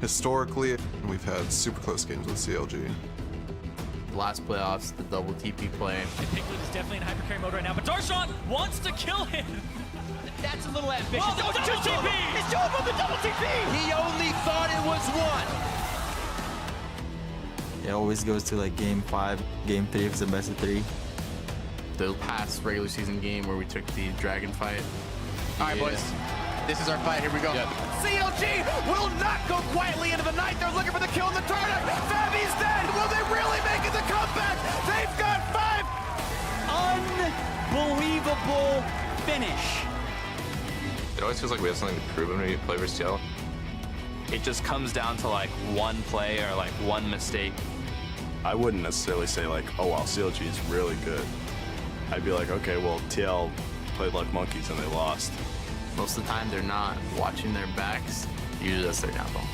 Historically, we've had super close games with CLG. Last playoffs, the double TP play. And Piglet is definitely in hypercarry mode right now, but Darshan wants to kill him. That's a little ambitious. Oh, double TP! He's doing the double TP! He only thought it was one. It always goes to like game 5, game 3 if it's a best of 3. The past regular season game where we took the dragon fight. All right, boys. This is our fight. Here we go. Yep. CLG will not go quietly into the night. They're looking for the kill in the tournament. Fabi's dead. Will they really make it the comeback? They've got 5. Unbelievable finish. It always feels like we have something to prove when we play versus Yellow. It just comes down to like one play or like one mistake. I wouldn't necessarily say like, oh wow, CLG is really good. I'd be like, okay, well, TL played like monkeys and they lost. Most of the time, they're not watching their backs. Usually that's their downfall.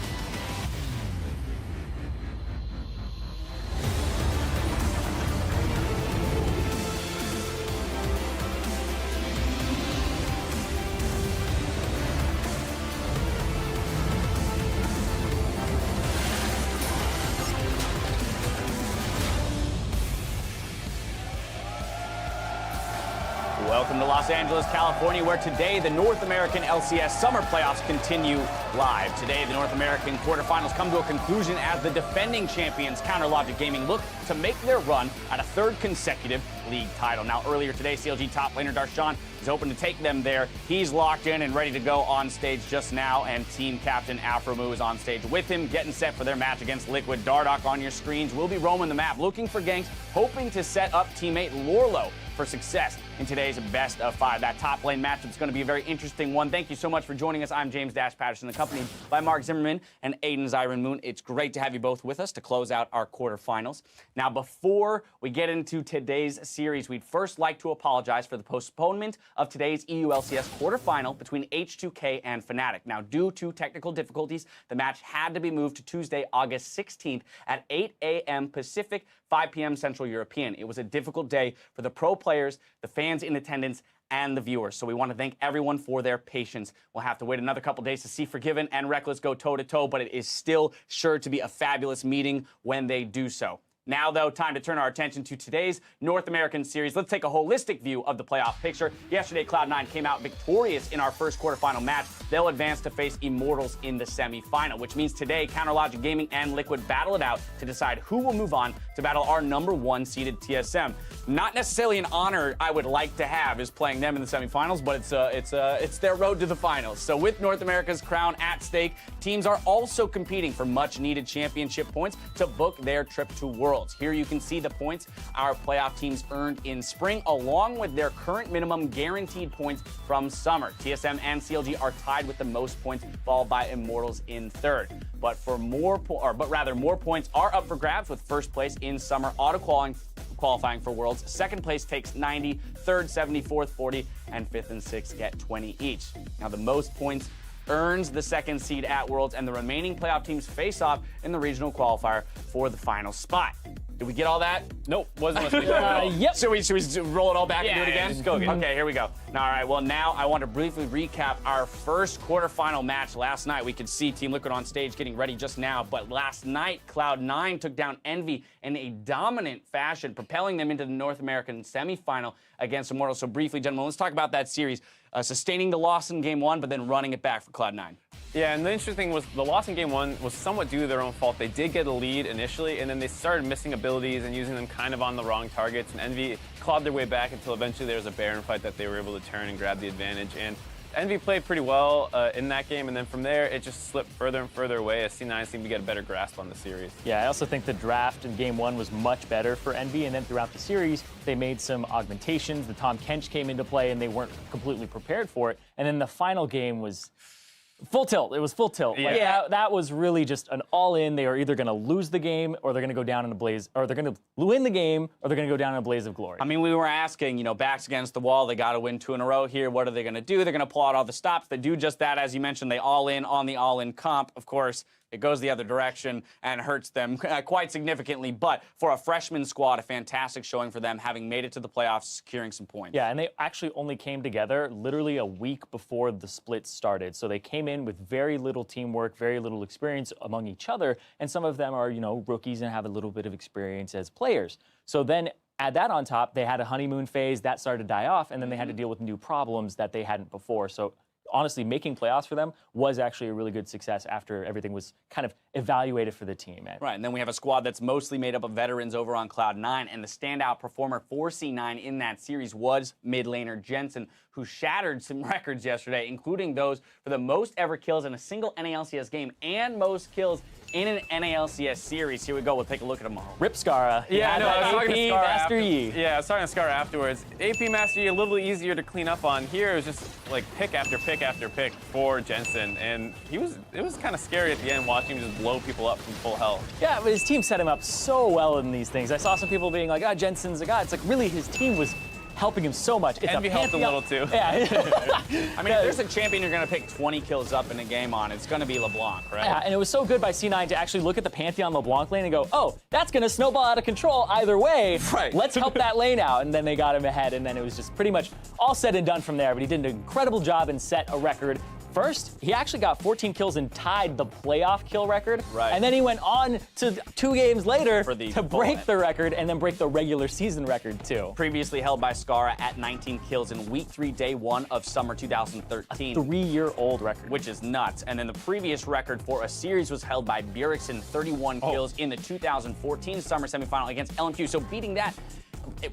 Welcome to Los Angeles, California, where today the North American LCS Summer Playoffs continue live. Today, the North American quarterfinals come to a conclusion as the defending champions, CounterLogic Gaming, look to make their run at a third consecutive league title. Now, earlier today, CLG top laner Darshan is hoping to take them there. He's locked in and ready to go on stage just now, and team captain Afromu is on stage with him, getting set for their match against Liquid. Dardoch on your screens will be roaming the map, looking for ganks, hoping to set up teammate Lorlo for success in today's best of 5. That top lane matchup is going to be a very interesting one. Thank you so much for joining us. I'm James Dash Patterson, accompanied by Mark Zimmerman and Aiden Zyron Moon. It's great to have you both with us to close out our quarterfinals. Now, before we get into today's series, we'd first like to apologize for the postponement of today's EU LCS quarterfinal between H2K and Fnatic. Now, due to technical difficulties, the match had to be moved to Tuesday, August 16th at 8 a.m. Pacific, 5 p.m. Central European. It was a difficult day for the pro players, the fans in attendance, and the viewers. So we want to thank everyone for their patience. We'll have to wait another couple days to see Forgiven and Reckless go toe-to-toe, but it is still sure to be a fabulous meeting when they do so. Now, though, time to turn our attention to today's North American series. Let's take a holistic view of the playoff picture. Yesterday, Cloud9 came out victorious in our first quarterfinal match. They'll advance to face Immortals in the semifinal, which means today, CounterLogic Gaming and Liquid battle it out to decide who will move on to battle our #1 seeded TSM. Not necessarily an honor I would like to have is playing them in the semifinals, but it's their road to the finals. So with North America's crown at stake, teams are also competing for much-needed championship points to book their trip to Worlds. Here you can see the points our playoff teams earned in spring, along with their current minimum guaranteed points from summer. TSM and CLG are tied with the most points, followed by Immortals in third. But more points are up for grabs, with first place in summer qualifying for Worlds. Second place takes 90, third 70, fourth 40, and fifth and sixth get 20 each. Now, the most points earns the second seed at Worlds, and the remaining playoff teams face off in the regional qualifier for the final spot. Did we get all that? Nope, wasn't listening. Yep. Should we roll it all back and do it Yeah, again? just go again. Okay, here we go. All right, well, now I want to briefly recap our first quarterfinal match last night. We could see Team Liquid on stage getting ready just now, but last night, Cloud9 took down Envy in a dominant fashion, propelling them into the North American semifinal against Immortals. So briefly, gentlemen, let's talk about that series. Sustaining the loss in Game 1, but then running it back for Cloud9. Yeah, and the interesting thing was the loss in Game 1 was somewhat due to their own fault. They did get a lead initially, and then they started missing abilities and using them kind of on the wrong targets, and Envy clawed their way back until eventually there was a Baron fight that they were able to turn and grab the advantage. And Envy played pretty well in that game, and then from there, it just slipped further and further away as C9 seemed to get a better grasp on the series. Yeah, I also think the draft in Game 1 was much better for Envy, and then throughout the series, they made some augmentations. The Tom Kench came into play, and they weren't completely prepared for it. And then the final game was full tilt. It was full tilt. Yeah. Like, that was really just an all-in. They are either going to lose the game, or they're going to go down in a blaze, or they're going to win the game, or they're going to go down in a blaze of glory. I mean, we were asking, backs against the wall. They got to win 2 in a row here. What are they going to do? They're going to pull out all the stops. They do just that, as you mentioned. They all in on the all-in comp. Of course, it goes the other direction and hurts them quite significantly. But for a freshman squad, a fantastic showing for them, having made it to the playoffs, securing some points. Yeah, and they actually only came together literally a week before the split started. So they came in with very little teamwork, very little experience among each other, and some of them are, rookies and have a little bit of experience as players. So then add that on top, they had a honeymoon phase that started to die off, and then they had to deal with new problems that they hadn't before. So honestly, making playoffs for them was actually a really good success after everything was kind of evaluated for the team. Right, and then we have a squad that's mostly made up of veterans over on Cloud9, and the standout performer for C9 in that series was mid laner Jensen, who shattered some records yesterday, including those for the most ever kills in a single NALCS game and most kills in an NALCS series. Here we go. We'll take a look at them all. Rip Scara. Yeah, no, I was talking to Scar Master Yi. Yeah, I was talking to Scar afterwards. AP Master Yi, a little easier to clean up on. Here it was just like pick after pick after pick for Jensen, and it was kind of scary at the end watching him just blow people up from full health. Yeah, but his team set him up so well in these things. I saw some people being like, Jensen's a god. It's like, really, his team was helping him so much. It's Envy helped a little too. Yeah. I mean, if there's a champion you're going to pick 20 kills up in a game on, it's going to be LeBlanc, right? Yeah, and it was so good by C9 to actually look at the Pantheon LeBlanc lane and go, oh, that's going to snowball out of control either way. Right. Let's help that lane out. And then they got him ahead, and then it was just pretty much all said and done from there. But he did an incredible job and set a record. First, he actually got 14 kills and tied the playoff kill record. Right. And then he went on to 2 games later to break opponent. the record and then break the regular season record, too. Previously held by Scara at 19 kills in Week 3, Day 1 of Summer 2013. A 3-year-old record. Which is nuts. And then the previous record for a series was held by Bjergsen, 31 kills in the 2014 Summer semifinal against LMQ. So beating that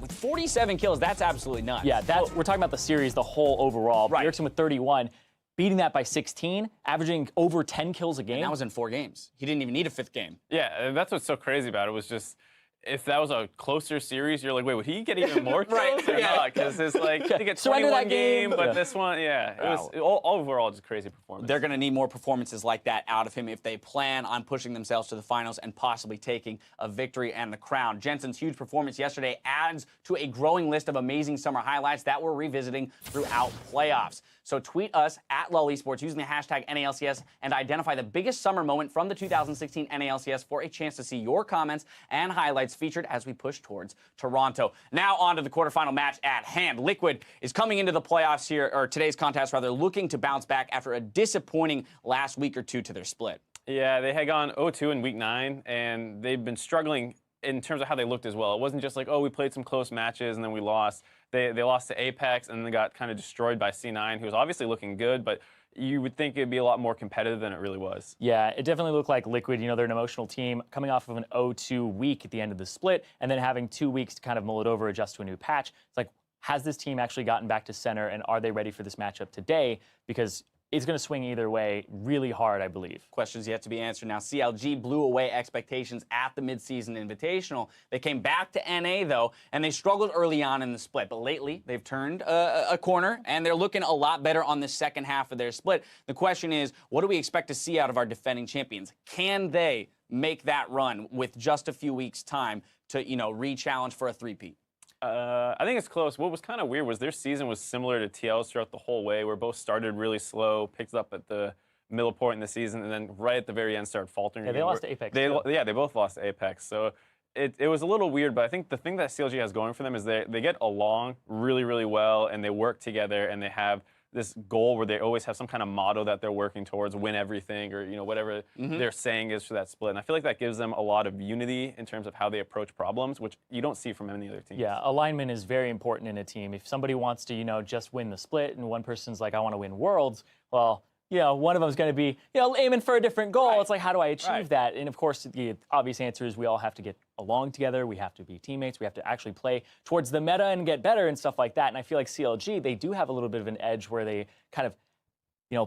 with 47 kills, that's absolutely nuts. Yeah, we're talking about the series, the whole overall. Right. Bjergsen with 31. Beating that by 16, averaging over 10 kills a game. And that was in 4 games. He didn't even need a 5th game. Yeah, and that's what's so crazy about it was just if that was a closer series, you're like, wait, would he get even more kills Right. or not? Because it's like, he gets Surrender 21 that game. but this one, it was all overall just crazy performance. They're going to need more performances like that out of him if they plan on pushing themselves to the finals and possibly taking a victory and the crown. Jensen's huge performance yesterday adds to a growing list of amazing summer highlights that we're revisiting throughout playoffs. So tweet us at LOL Esports using the hashtag NALCS and identify the biggest summer moment from the 2016 NALCS for a chance to see your comments and highlights featured as we push towards Toronto. Now on to the quarterfinal match at hand. Liquid is coming into the playoffs here, or today's contest rather, looking to bounce back after a disappointing last week or two to their split. Yeah, they had gone 0-2 in Week 9, and they've been struggling in terms of how they looked as well. It wasn't just like, oh, we played some close matches and then we lost. They lost to Apex and then got kind of destroyed by C9, who was obviously looking good, but you would think it'd be a lot more competitive than it really was. Yeah, it definitely looked like Liquid, they're an emotional team coming off of an 0-2 week at the end of the split and then having 2 weeks to kind of mull it over, adjust to a new patch. It's like, has this team actually gotten back to center and are they ready for this matchup today? Because it's going to swing either way really hard, I believe. Questions yet to be answered. Now, CLG blew away expectations at the midseason invitational. They came back to NA, though, and they struggled early on in the split. But lately, they've turned a corner, and they're looking a lot better on the second half of their split. The question is, what do we expect to see out of our defending champions? Can they make that run with just a few weeks' time to, re-challenge for a three-peat? I think it's close. What was kind of weird was their season was similar to TL's throughout the whole way, where both started really slow, picked up at the middle point in the season, and then right at the very end started faltering. Yeah, they lost to Apex. They both lost to Apex. So it was a little weird, but I think the thing that CLG has going for them is they get along really, really well, and they work together, and they have this goal where they always have some kind of motto that they're working towards, win everything, or whatever their saying is for that split. And I feel like that gives them a lot of unity in terms of how they approach problems, which you don't see from any other team. Yeah, alignment is very important in a team. If somebody wants to, just win the split, and one person's like, I want to win Worlds, well, one of them is going to be, aiming for a different goal. Right. It's like, how do I achieve that? And of course, the obvious answer is we all have to get along together. We have to be teammates. We have to actually play towards the meta and get better and stuff like that. And I feel like CLG, they do have a little bit of an edge where they kind of,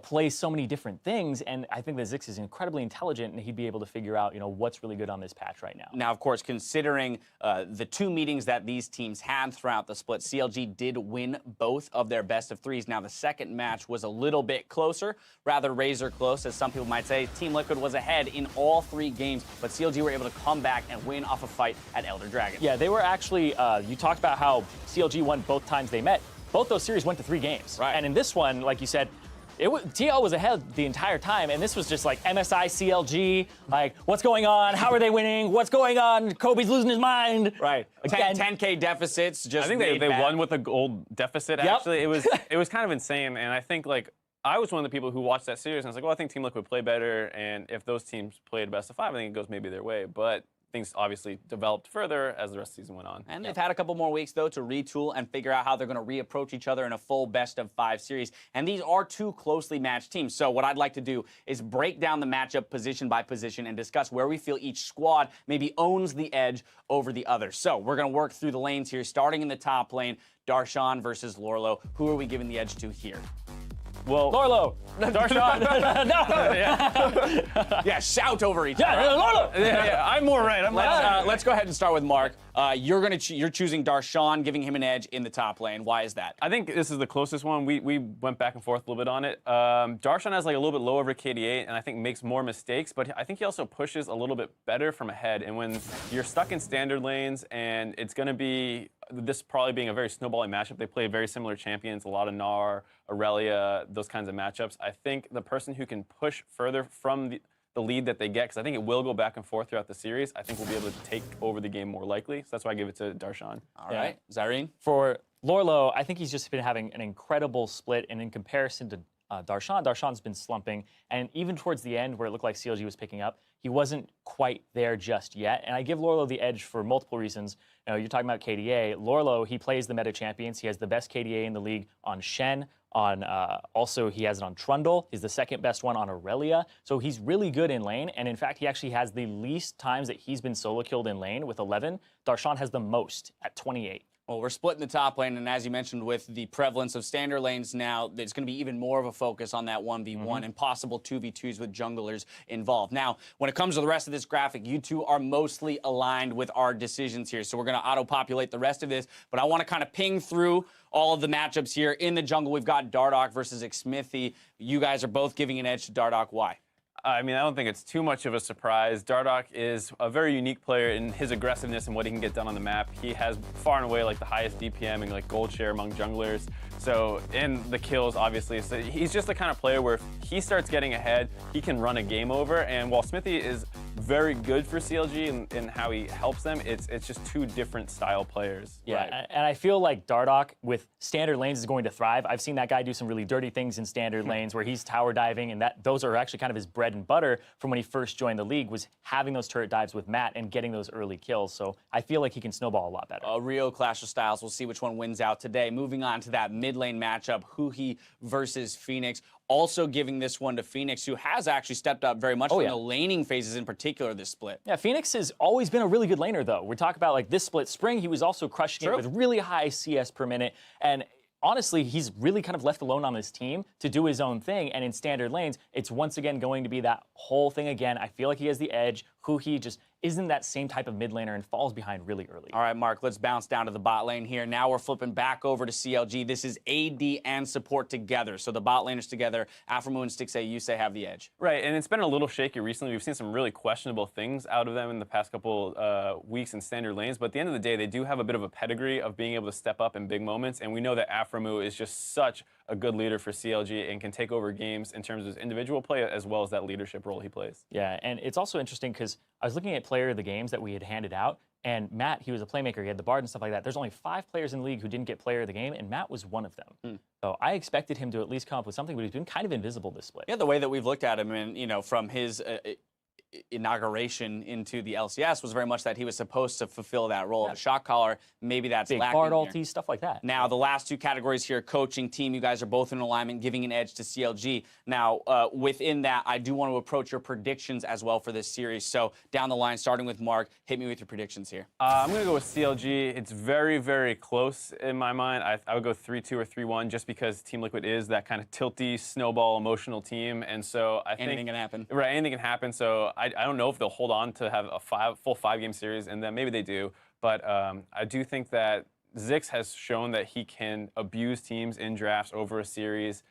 play so many different things. And I think that Zix is incredibly intelligent, and he'd be able to figure out, what's really good on this patch right now. Now, of course, considering the 2 meetings that these teams had throughout the split, CLG did win both of their best of 3s. Now, the second match was a little bit closer, rather razor close, as some people might say. Team Liquid was ahead in all 3 games, but CLG were able to come back and win off a fight at Elder Dragon. Yeah, they were actually, you talked about how CLG won both times they met. Both those series went to 3 games. Right. And in this one, like you said, TL was ahead the entire time, and this was just like MSI, CLG, like, what's going on? How are they winning? What's going on? Kobe's losing his mind. Right. Again. 10K deficits. Just I think they won with a gold deficit, Yep. actually. It was kind of insane, and I think, like, I was one of the people who watched that series, and I was like, well, I think Team Liquid play better, and if those teams played best of 5, I think it goes maybe their way. But things obviously developed further as the rest of the season went on. And they've had a couple more weeks, though, to retool and figure out how they're going to reapproach each other in a full best-of-5 series. And these are two closely matched teams. So what I'd like to do is break down the matchup position by position and discuss where we feel each squad maybe owns the edge over the other. So we're going to work through the lanes here, starting in the top lane, Darshan versus Lorlo. Who are we giving the edge to here? Well, Lorlo. Darshan. No. Yeah, shout over each other. Lorlo. yeah, I'm more right. Let's go ahead and start with Mark. You're choosing Darshan, giving him an edge in the top lane. Why is that? I think this is the closest one. We went back and forth a little bit on it. Darshan has like a little bit low over KD8, and I think makes more mistakes, but I think he also pushes a little bit better from ahead. And when you're stuck in standard lanes, and it's going to be this probably being a very snowballing matchup, they play very similar champions, a lot of Gnar, Aurelia, those kinds of matchups. I think the person who can push further from the lead that they get, because I think it will go back and forth throughout the series, I think we'll be able to take over the game more likely. So that's why I give it to Darshan. All right. Zyrene? For Lorlo, I think he's just been having an incredible split, and in comparison to Darshan's been slumping, and even towards the end where it looked like CLG was picking up, he wasn't quite there just yet. And I give Lorlo the edge for multiple reasons. You know, you're talking about KDA. Lorlo, he plays the meta champions. He has the best KDA in the league on Shen. Also, he has it on Trundle. He's the second best one on Aurelia. So he's really good in lane. And in fact, he actually has the least times that he's been solo killed in lane with 11. Darshan has the most at 28. Well, we're splitting the top lane, and as you mentioned, with the prevalence of standard lanes now, there's going to be even more of a focus on that 1v1 and possible 2v2s with junglers involved. Now, when it comes to the rest of this graphic, you two are mostly aligned with our decisions here, so we're going to auto-populate the rest of this, but I want to kind of ping through all of the matchups here. In the jungle, we've got Dardoch versus Xmithie. You guys are both giving an edge to Dardoch. Why? I mean, I don't think it's too much of a surprise. Dardoch is a very unique player in his aggressiveness and what he can get done on the map. He has far and away like the highest DPM and like gold share among junglers. So, and the kills, obviously. So he's just the kind of player where if he starts getting ahead, he can run a game over. And while Xmithie is very good for CLG in how he helps them, it's just two different style players. Yeah, right? and I feel like Dardoch with standard lanes is going to thrive. I've seen that guy do some really dirty things in standard lanes where he's tower diving, and those are actually kind of his bread and butter from when he first joined the league, was having those turret dives with Matt and getting those early kills. So I feel like he can snowball a lot better. A real clash of styles. We'll see which one wins out today. Moving on to that mid lane matchup, Huhi versus Phoenix. Also giving this one to Phoenix, who has actually stepped up very much in the laning phases in particular this split. Yeah, Phoenix has always been a really good laner, though. We talk about like this split spring, he was also crushing it with really high CS per minute. And honestly, he's really kind of left alone on this team to do his own thing. And in standard lanes, it's once again going to be that whole thing again. I feel like he has the edge. Huhi just isn't that same type of mid laner and falls behind really early. All right, Mark, let's bounce down to the bot lane here. Now we're flipping back over to CLG. This is AD and support together. So the bot laners together, Afromoo and Stixxay, you say have the edge. Right, and it's been a little shaky recently. We've seen some really questionable things out of them in the past couple weeks in standard lanes, but at the end of the day, they do have a bit of a pedigree of being able to step up in big moments, and we know that Afromoo is just such a good leader for CLG and can take over games in terms of his individual play as well as that leadership role he plays. Yeah, and it's also interesting because I was looking at player of the games that we had handed out, and Matt, he was a playmaker, he had the Bard and stuff like that. There's only 5 players in the league who didn't get player of the game, and Matt was one of them. So I expected him to at least come up with something, but he's been kind of invisible this split. Yeah, the way that we've looked at him, and you know, from his inauguration into the LCS was very much that he was supposed to fulfill that role of a shot caller. Maybe that's big lacking Bard here. ulti, stuff like that. Now, the last two categories here, coaching, team, you guys are both in alignment, giving an edge to CLG. Now, within that, I do want to approach your predictions as well for this series. So down the line, starting with Mark, hit me with your predictions here. I'm going to go with CLG. It's very, very close in my mind. I would go 3-2 or 3-1 just because Team Liquid is that kind of tilty, snowball, emotional team. And so I think anything can happen. Right, anything can happen. So I don't know if they'll hold on to have a full 5-game series, and then maybe they do. But I do think that Ziggs has shown that he can abuse teams in drafts over a series.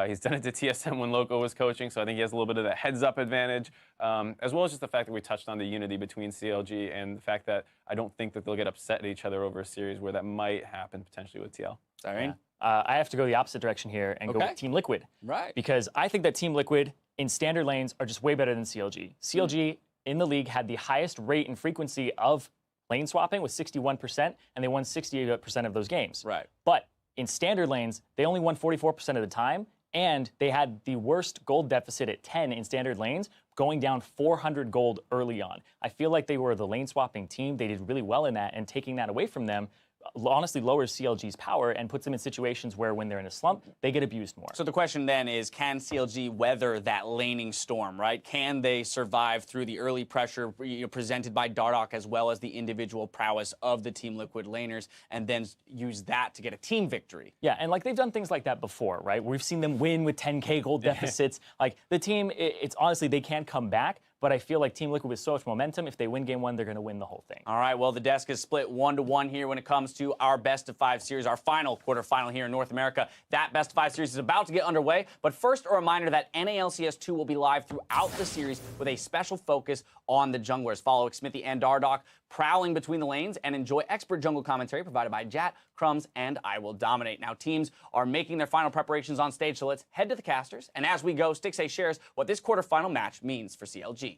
He's done it to TSM when Loco was coaching, so I think he has a little bit of that heads-up advantage, as well as just the fact that we touched on the unity between CLG and the fact that I don't think that they'll get upset at each other over a series where that might happen potentially with TL. Sorry. I have to go the opposite direction here and go with Team Liquid. Right. Because I think that Team Liquid in standard lanes are just way better than CLG. CLG in the league had the highest rate and frequency of lane swapping with 61%, and they won 68% of those games. Right. But in standard lanes, they only won 44% of the time, and they had the worst gold deficit at 10 in standard lanes, going down 400 gold early on. I feel like they were the lane swapping team. They did really well in that, and taking that away from them honestly lowers CLG's power and puts them in situations where when they're in a slump, they get abused more. So the question then is, can CLG weather that laning storm, right? Can they survive through the early pressure presented by Dardoch as well as the individual prowess of the Team Liquid laners and then use that to get a team victory? Yeah, and like they've done things like that before, right? We've seen them win with 10K gold deficits. Like the team, it's honestly, they can come back. But I feel like Team Liquid with so much momentum, if they win game one, they're going to win the whole thing. All right, well, the desk is split 1-1 here when it comes to our best-of-5 series, our final quarterfinal here in North America. That best-of-5 series is about to get underway. But first, a reminder that NALCS 2 will be live throughout the series with a special focus on the junglers. Follow Xmithy and Dardoch prowling between the lanes and enjoy expert jungle commentary provided by Jat, Crumbs, and I Will Dominate. Now, teams are making their final preparations on stage, so let's head to the casters. And as we go, Stixxay shares what this quarterfinal match means for CLG.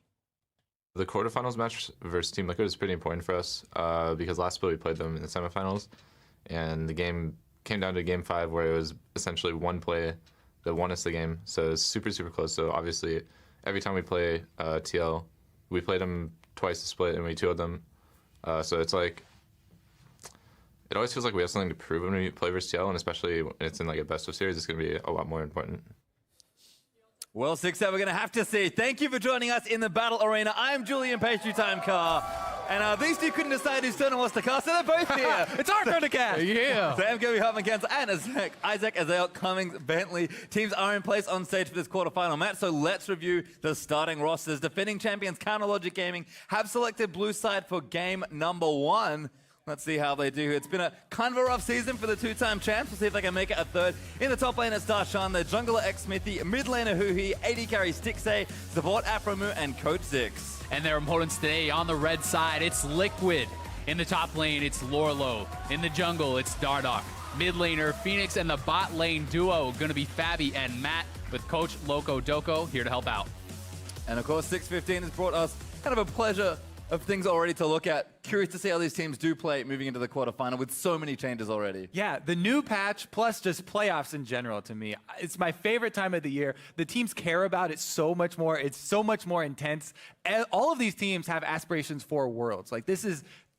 The quarterfinals match versus Team Liquid is pretty important for us because last split we played them in the semifinals, and the game came down to game 5 where it was essentially one play that won us the game. So it was super, super close. So obviously, every time we play TL, we played them twice the split and we 2-0'd them. So it's like, it always feels like we have something to prove when we play versus TL, and especially when it's in like a best of series, it's going to be a lot more important. Well, Stixxay, we're going to have to see. Thank you for joining us in the battle arena. I'm Julian Pastry Time Carr. And these two couldn't decide whose turn it was to cast, so they're both here. It's our turn to cast. Yeah. Sam Goby, Hartman Kens, and Isaac Azael Cummings Bentley. Teams are in place on stage for this quarterfinal match, so let's review the starting rosters. Defending champions Counter Logic Gaming have selected blue side for game number 1. Let's see how they do. It's been a kind of a rough season for the two-time champs. We'll see if they can make it a third. In the top lane, it's Darshan, the jungler Xmithy, mid laner Huhi, AD carry Stixxay, support Afromu, and Coach Zix. And their opponents today on the red side, it's Liquid. In the top lane, it's Lorlo. In the jungle, it's Dardoch. Mid laner, Phoenix, and the bot lane duo going to be Fabi and Matt with Coach Loco Doko here to help out. And of course, 6:15 has brought us kind of a pleasure of things already to look at. Curious to see how these teams do play moving into the quarterfinal with so many changes already. Yeah, the new patch plus just playoffs in general to me. It's my favorite time of the year. The teams care about it so much more. It's so much more intense. All of these teams have aspirations for Worlds. Like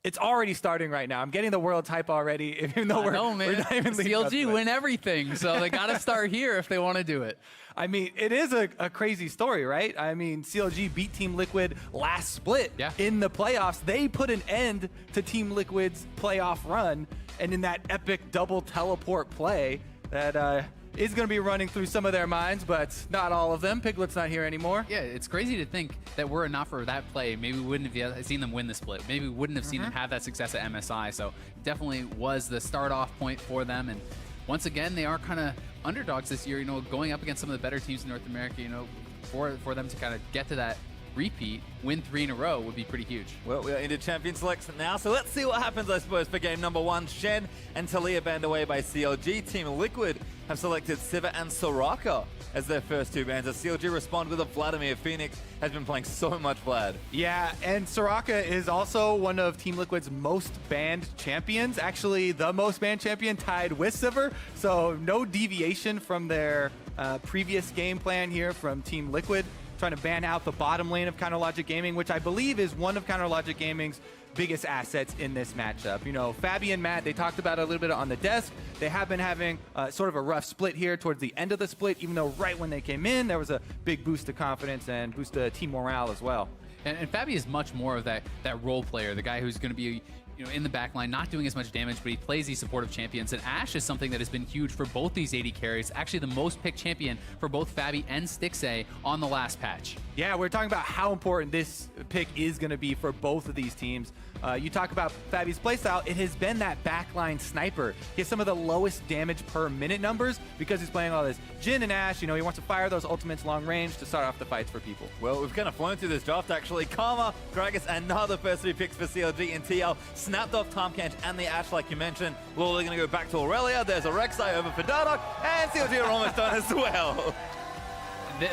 it's already starting right now. I'm getting the World type already, even though we're not even CLG win everything, so they got to start here if they want to do it. I mean, it is a crazy story, right? I mean, CLG beat Team Liquid last split in the playoffs. They put an end to Team Liquid's playoff run, and in that epic double teleport play that is going to be running through some of their minds, but not all of them. Piglet's not here anymore. Yeah, it's crazy to think that were it not for that play, maybe we wouldn't have seen them win the split. Maybe we wouldn't have seen them have that success at MSI. So it definitely was the start-off point for them. And once again, they are kind of underdogs this year, going up against some of the better teams in North America, for them to kind of get to that repeat, win 3 in a row would be pretty huge. Well, we are into champion selection now, so let's see what happens, I suppose, for game number 1. Shen and Talia banned away by CLG. Team Liquid have selected Siva and Soraka as their first 2 bans. As CLG respond with a Vladimir. Phoenix has been playing so much Vlad. Yeah, and Soraka is also one of Team Liquid's most banned champions. Actually, the most banned champion, tied with Sivir. So no deviation from their previous game plan here from Team Liquid, trying to ban out the bottom lane of Counter Logic Gaming, which I believe is one of Counter Logic Gaming's biggest assets in this matchup. Fabi and Matt, they talked about it a little bit on the desk. They have been having sort of a rough split here towards the end of the split, even though right when they came in, there was a big boost to confidence and boost to team morale as well. And Fabi is much more of that role player, the guy who's going to be in the back line, not doing as much damage, but he plays these supportive champions. And Ashe is something that has been huge for both these AD carries. Actually, the most picked champion for both Fabi and Stixxay on the last patch. Yeah, we're talking about how important this pick is going to be for both of these teams. You talk about Fabi's playstyle, it has been that backline sniper. He has some of the lowest damage per minute numbers because he's playing all this Jhin and Ashe. You know, he wants to fire those ultimates long range to start off the fights for people. Well, we've kind of flown through this draft, actually. Karma, Gragas, another first 3 picks for CLG, and TL snapped off Tahm Kench and the Ashe, like you mentioned. Lawler going to go back to Aurelia. There's a Rek'Sai over for Dardoch, and CLG are almost done as well.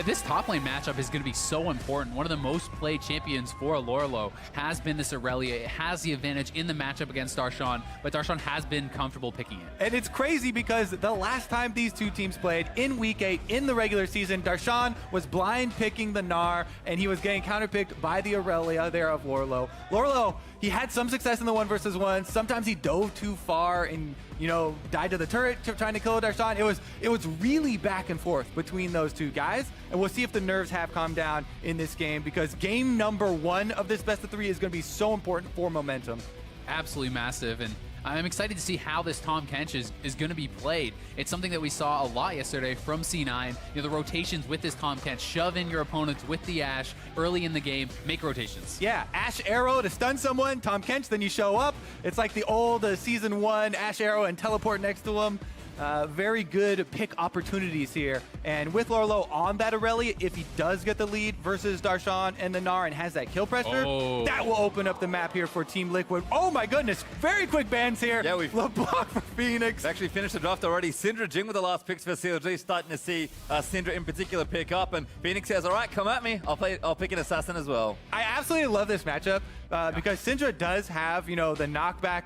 This top lane matchup is going to be so important. One of the most played champions for Lorlo has been this Aurelia. It has the advantage in the matchup against Darshan, but Darshan has been comfortable picking it. And it's crazy because the last time these two teams played in Week 8 in the regular season, Darshan was blind picking the Gnar, and he was getting counterpicked by the Aurelia there of Lorlo. Lorlo, he had some success in the 1 versus 1. Sometimes he dove too far and, you know, died to the turret trying to kill Darshan. It was really back and forth between those two guys. And we'll see if the nerves have calmed down in this game, because game number 1 of this best of 3 is going to be so important for momentum. Absolutely massive. And I'm excited to see how this Tahm Kench is going to be played. It's something that we saw a lot yesterday from C9. You know, the rotations with this Tahm Kench, shove in your opponents with the Ashe early in the game, make rotations. Yeah, Ashe Arrow to stun someone, Tahm Kench, then you show up. It's like the old Season 1 Ashe Arrow and teleport next to him. Very good pick opportunities here. And with Lorlo on that Aurelia, if he does get the lead versus Darshan and the Gnar and has that kill pressure, that will open up the map here for Team Liquid. Oh my goodness, very quick bans here. Yeah, we've LeBlanc for Phoenix. Actually finished the draft already. Syndra, Jing with the last picks for CLG, starting to see Syndra in particular pick up. And Phoenix says, all right, come at me. I'll pick an assassin as well. I absolutely love this matchup because Syndra does have, you know, the knockback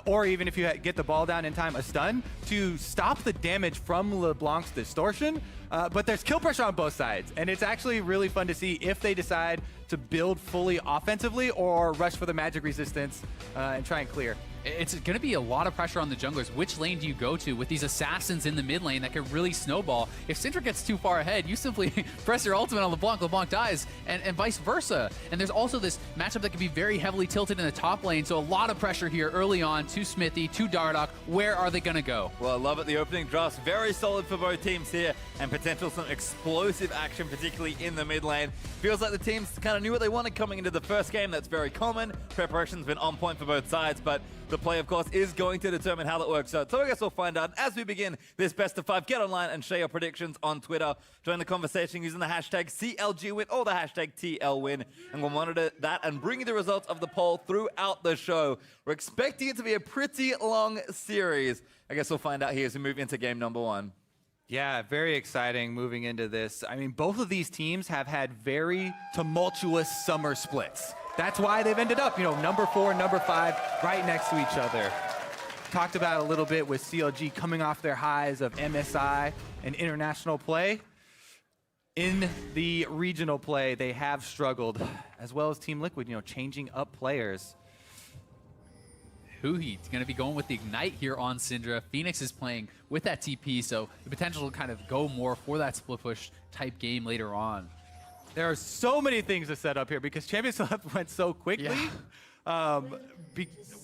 or even if you get the ball down in time, a stun to stop the damage from LeBlanc's distortion. But there's kill pressure on both sides, and it's actually really fun to see if they decide to build fully offensively or rush for the magic resistance and try and clear. It's going to be a lot of pressure on the junglers. Which lane do you go to with these assassins in the mid lane that could really snowball? If Syndra gets too far ahead, you simply press your ultimate on LeBlanc, LeBlanc dies, and vice versa. And there's also this matchup that can be very heavily tilted in the top lane, so a lot of pressure here early on to Smithy, to Dardoch. Where are they going to go? Well, I love it. The opening draft's very solid for both teams here, and potential some explosive action, particularly in the mid lane. Feels like the teams kind of knew what they wanted coming into the first game. That's very common. Preparation's been on point for both sides, but the play, of course, is going to determine how that works out. So I guess we'll find out as we begin this best of 5. Get online and share your predictions on Twitter. Join the conversation using the hashtag CLGWin or the hashtag TLWin, and we'll monitor that and bring you the results of the poll throughout the show. We're expecting it to be a pretty long series. I guess we'll find out here as we move into game number 1. Yeah, very exciting moving into this. I mean, both of these teams have had very tumultuous summer splits. That's why they've ended up, you know, number 4 and number 5 right next to each other. Talked about a little bit with CLG coming off their highs of MSI and international play. In the regional play, they have struggled, as well as Team Liquid, you know, changing up players. Huhi's going to be going with the Ignite here on Syndra. Phoenix is playing with that TP, so the potential to kind of go more for that split push type game later on. There are so many things to set up here because Champions Left went so quickly. Yeah.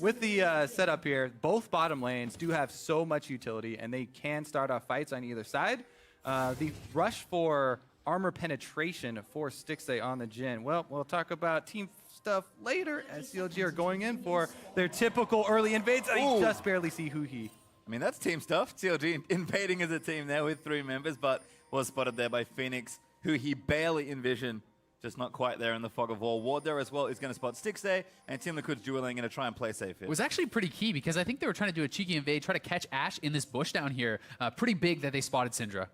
With the setup here, both bottom lanes do have so much utility, and they can start off fights on either side. The rush for armor penetration for Stixxay on the Jhin. Well, we'll talk about team stuff later as CLG are going in for their typical early invades. I just barely see Huhi. I mean, that's team stuff. CLG invading as a team there with 3 members, but was spotted there by Phoenix, who he barely envisioned. Just not quite there in the fog of war. Ward there as well is going to spot Stixxay, and Team Liquid's dueling going to try and play safe here. It was actually pretty key because I think they were trying to do a cheeky invade, try to catch Ashe in this bush down here. Pretty big that they spotted Syndra.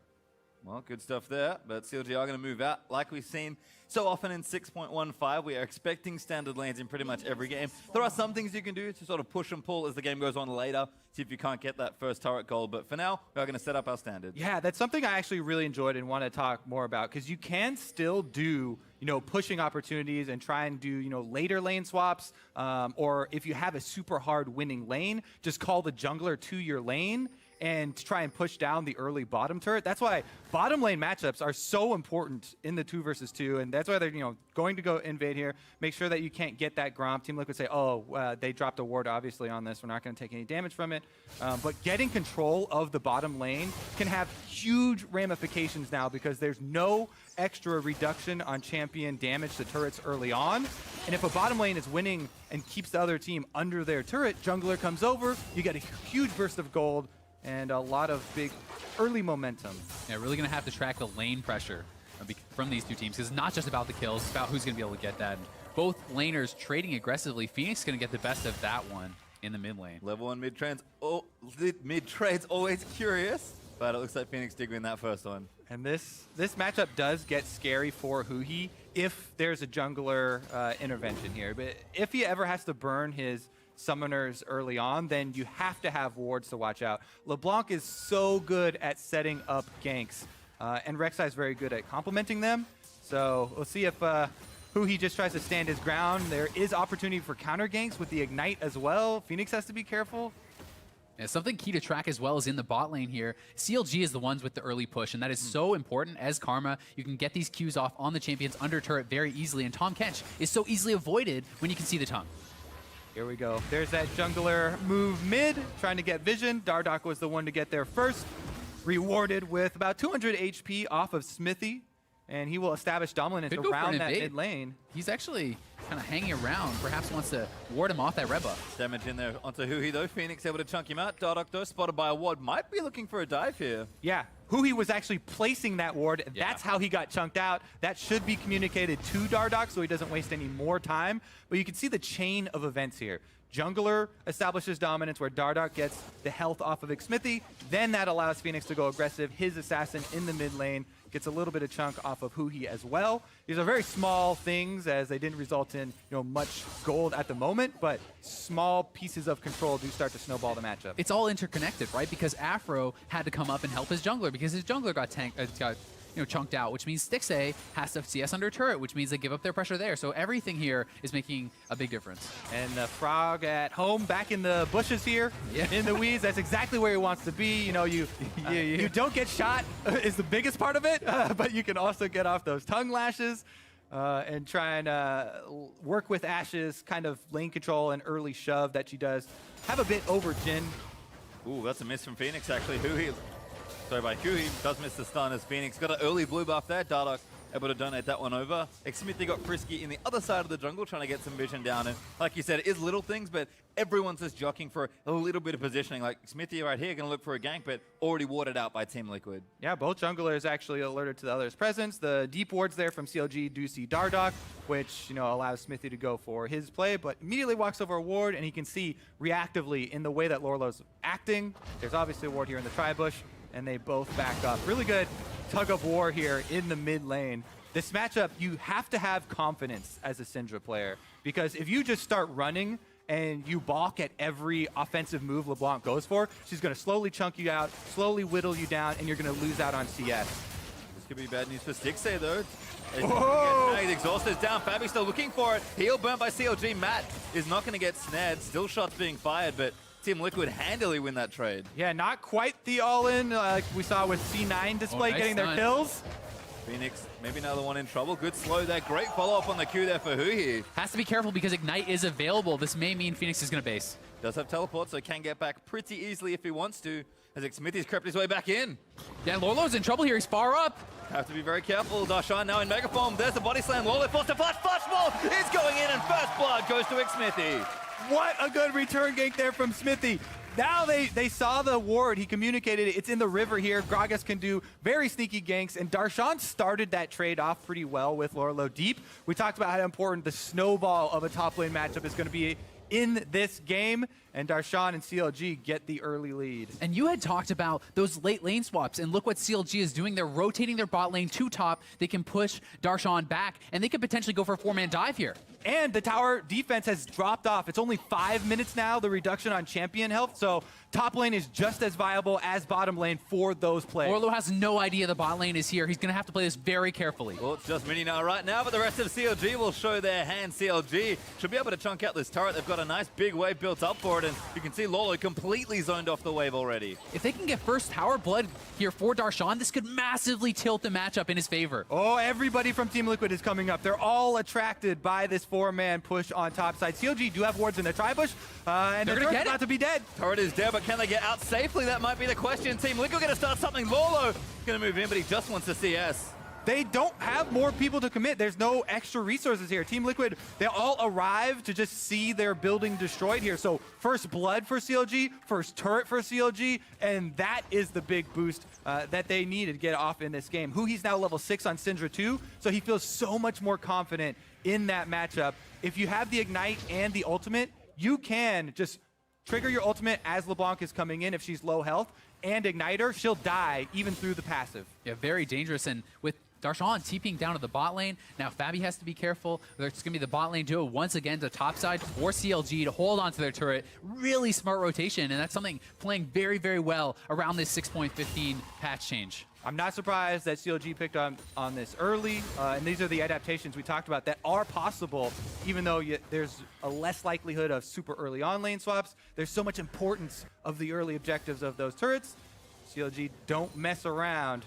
Well, good stuff there, but CLG are going to move out. Like we've seen so often in 6.15, we are expecting standard lanes in pretty much every game. There are some things you can do to sort of push and pull as the game goes on later, see if you can't get that first turret goal. But for now, we are going to set up our standard. Yeah, that's something I actually really enjoyed and want to talk more about, because you can still do, you know, pushing opportunities and try and do, you know, later lane swaps, or if you have a super hard winning lane, just call the jungler to your lane and try and push down the early bottom turret. That's why bottom lane matchups are so important in the 2 versus 2, and that's why they're going to go invade here. Make sure that you can't get that Gromp. Team Liquid say, oh, they dropped a ward obviously on this. We're not going to take any damage from it. But getting control of the bottom lane can have huge ramifications now because there's no extra reduction on champion damage to turrets early on. And if a bottom lane is winning and keeps the other team under their turret, jungler comes over, you get a huge burst of gold and a lot of big early momentum. Yeah, really going to have to track the lane pressure from these two teams. It's not just about the kills, it's about who's going to be able to get that. And both laners trading aggressively. Phoenix is going to get the best of that one in the mid lane. Level 1 mid-trade's always curious, but it looks like Phoenix did win that first one. And this matchup does get scary for Huhi if there's a jungler intervention here. But if he ever has to burn his summoners early on, then you have to have wards to watch out. LeBlanc is so good at setting up ganks, and Rek'Sai is very good at complementing them. So we'll see if Huhi just tries to stand his ground. There is opportunity for counter ganks with the Ignite as well. Phoenix has to be careful. Yeah, something key to track as well is in the bot lane here. CLG is the ones with the early push, and that is so important as Karma. You can get these Qs off on the champions under turret very easily, and Tahm Kench is so easily avoided when you can see the tongue. Here we go. There's that jungler move mid, trying to get vision. Dardoch was the one to get there first. Rewarded with about 200 HP off of Smithy, and he will establish dominance around that mid lane. He's actually kind of hanging around, perhaps wants to ward him off that red buff. Damage in there onto Huhi though. Phoenix able to chunk him out. Dardoch though spotted by a ward. Might be looking for a dive here. Yeah, Huhi was actually placing that ward. Yeah. That's how he got chunked out. That should be communicated to Dardoch so he doesn't waste any more time. But you can see the chain of events here. Jungler establishes dominance where Dardoch gets the health off of Xmithie. Then that allows Phoenix to go aggressive. His assassin in the mid lane gets a little bit of chunk off of Huhi as well. These are very small things as they didn't result in much gold at the moment, but small pieces of control do start to snowball the matchup. It's all interconnected, right? Because Afro had to come up and help his jungler because his jungler got chunked out, which means Stixxay has to CS under turret, which means they give up their pressure there. So everything here is making a big difference. And the Frog at home, back in the bushes here, in the weeds. That's exactly where he wants to be. You don't get shot is the biggest part of it, but you can also get off those tongue lashes and try and work with Ashe's kind of lane control and early shove that she does have a bit over Jhin. Ooh, that's a miss from Phoenix actually. Huhi does miss the stun as Phoenix got an early blue buff there. Dardoch able to donate that one over. Xmithie got frisky in the other side of the jungle trying to get some vision down. And like you said, it is little things, but everyone's just jockeying for a little bit of positioning. Like Xmithie right here going to look for a gank, but already warded out by Team Liquid. Yeah, both junglers actually alerted to the other's presence. The deep wards there from CLG do see Dardoch, which allows Smithy to go for his play, but immediately walks over a ward, and he can see reactively in the way that Lorlo's acting. There's obviously a ward here in the tri-bush, and they both back up. Really good tug of war here in the mid lane. This matchup, you have to have confidence as a Syndra player, because if you just start running and you balk at every offensive move LeBlanc goes for, she's going to slowly chunk you out, slowly whittle you down, and you're going to lose out on CS. This could be bad news for Stixxay though. He's exhausted, it's down. Fabi still looking for it. Heal burnt by CLG. Matt is not going to get snared. Still shots being fired, but Team Liquid handily win that trade. Yeah, not quite the all-in like we saw with C9 display getting their kills. Phoenix, maybe another one in trouble. Good slow there. Great follow-up on the Q there for Huhi. Has to be careful because Ignite is available. This may mean Phoenix is going to base. Does have teleport, so can get back pretty easily if he wants to, as Xmithie's crept his way back in. Yeah, Lorlo's in trouble here. He's far up. Have to be very careful. Darshan now in Mega Form. There's the body slam. Lorlo forced to flash. Flashball is going in, and first blood goes to Xmithie. What a good return gank there from Smithy. Now they saw the ward. He communicated it. It's in the river here. Gragas can do very sneaky ganks, and Darshan started that trade off pretty well with Lorlo deep. We talked about how important the snowball of a top lane matchup is going to be in this game, and Darshan and CLG get the early lead. And you had talked about those late lane swaps, and look what CLG is doing. They're rotating their bot lane to top. They can push Darshan back, and they could potentially go for a 4-man dive here. And the tower defense has dropped off. It's only 5 minutes now, the reduction on champion health, so top lane is just as viable as bottom lane for those plays. Orlo has no idea the bot lane is here. He's going to have to play this very carefully. Well, it's just Mini now right now, but the rest of CLG will show their hand. CLG should be able to chunk out this turret. They've got a nice big wave built up for it. turret, and you can see Lolo completely zoned off the wave already. If they can get first tower blood here for Darshan, this could massively tilt the matchup in his favor. Oh, everybody from Team Liquid is coming up. They're all attracted by this 4-man push on top side. CLG do have wards in the tri-push, and they're about to be dead. Turret is dead, but can they get out safely? That might be the question. Team Liquid going to start something. Lolo going to move in, but he just wants the CS. They don't have more people to commit. There's no extra resources here. Team Liquid, they all arrive to just see their building destroyed here. So first blood for CLG, first turret for CLG, and that is the big boost that they needed to get off in this game. He's now level 6 on Syndra 2, so he feels so much more confident in that matchup. If you have the Ignite and the ultimate, you can just trigger your ultimate as LeBlanc is coming in if she's low health, and ignite her, she'll die even through the passive. Yeah, very dangerous. And with Darshan TPing down to the bot lane. Now Fabi has to be careful. There's going to be the bot lane duo once again to top side for CLG to hold onto their turret. Really smart rotation, and that's something playing very, very well around this 6.15 patch change. I'm not surprised that CLG picked on this early, and these are the adaptations we talked about that are possible, even though there's a less likelihood of super early on lane swaps. There's so much importance of the early objectives of those turrets. CLG don't mess around.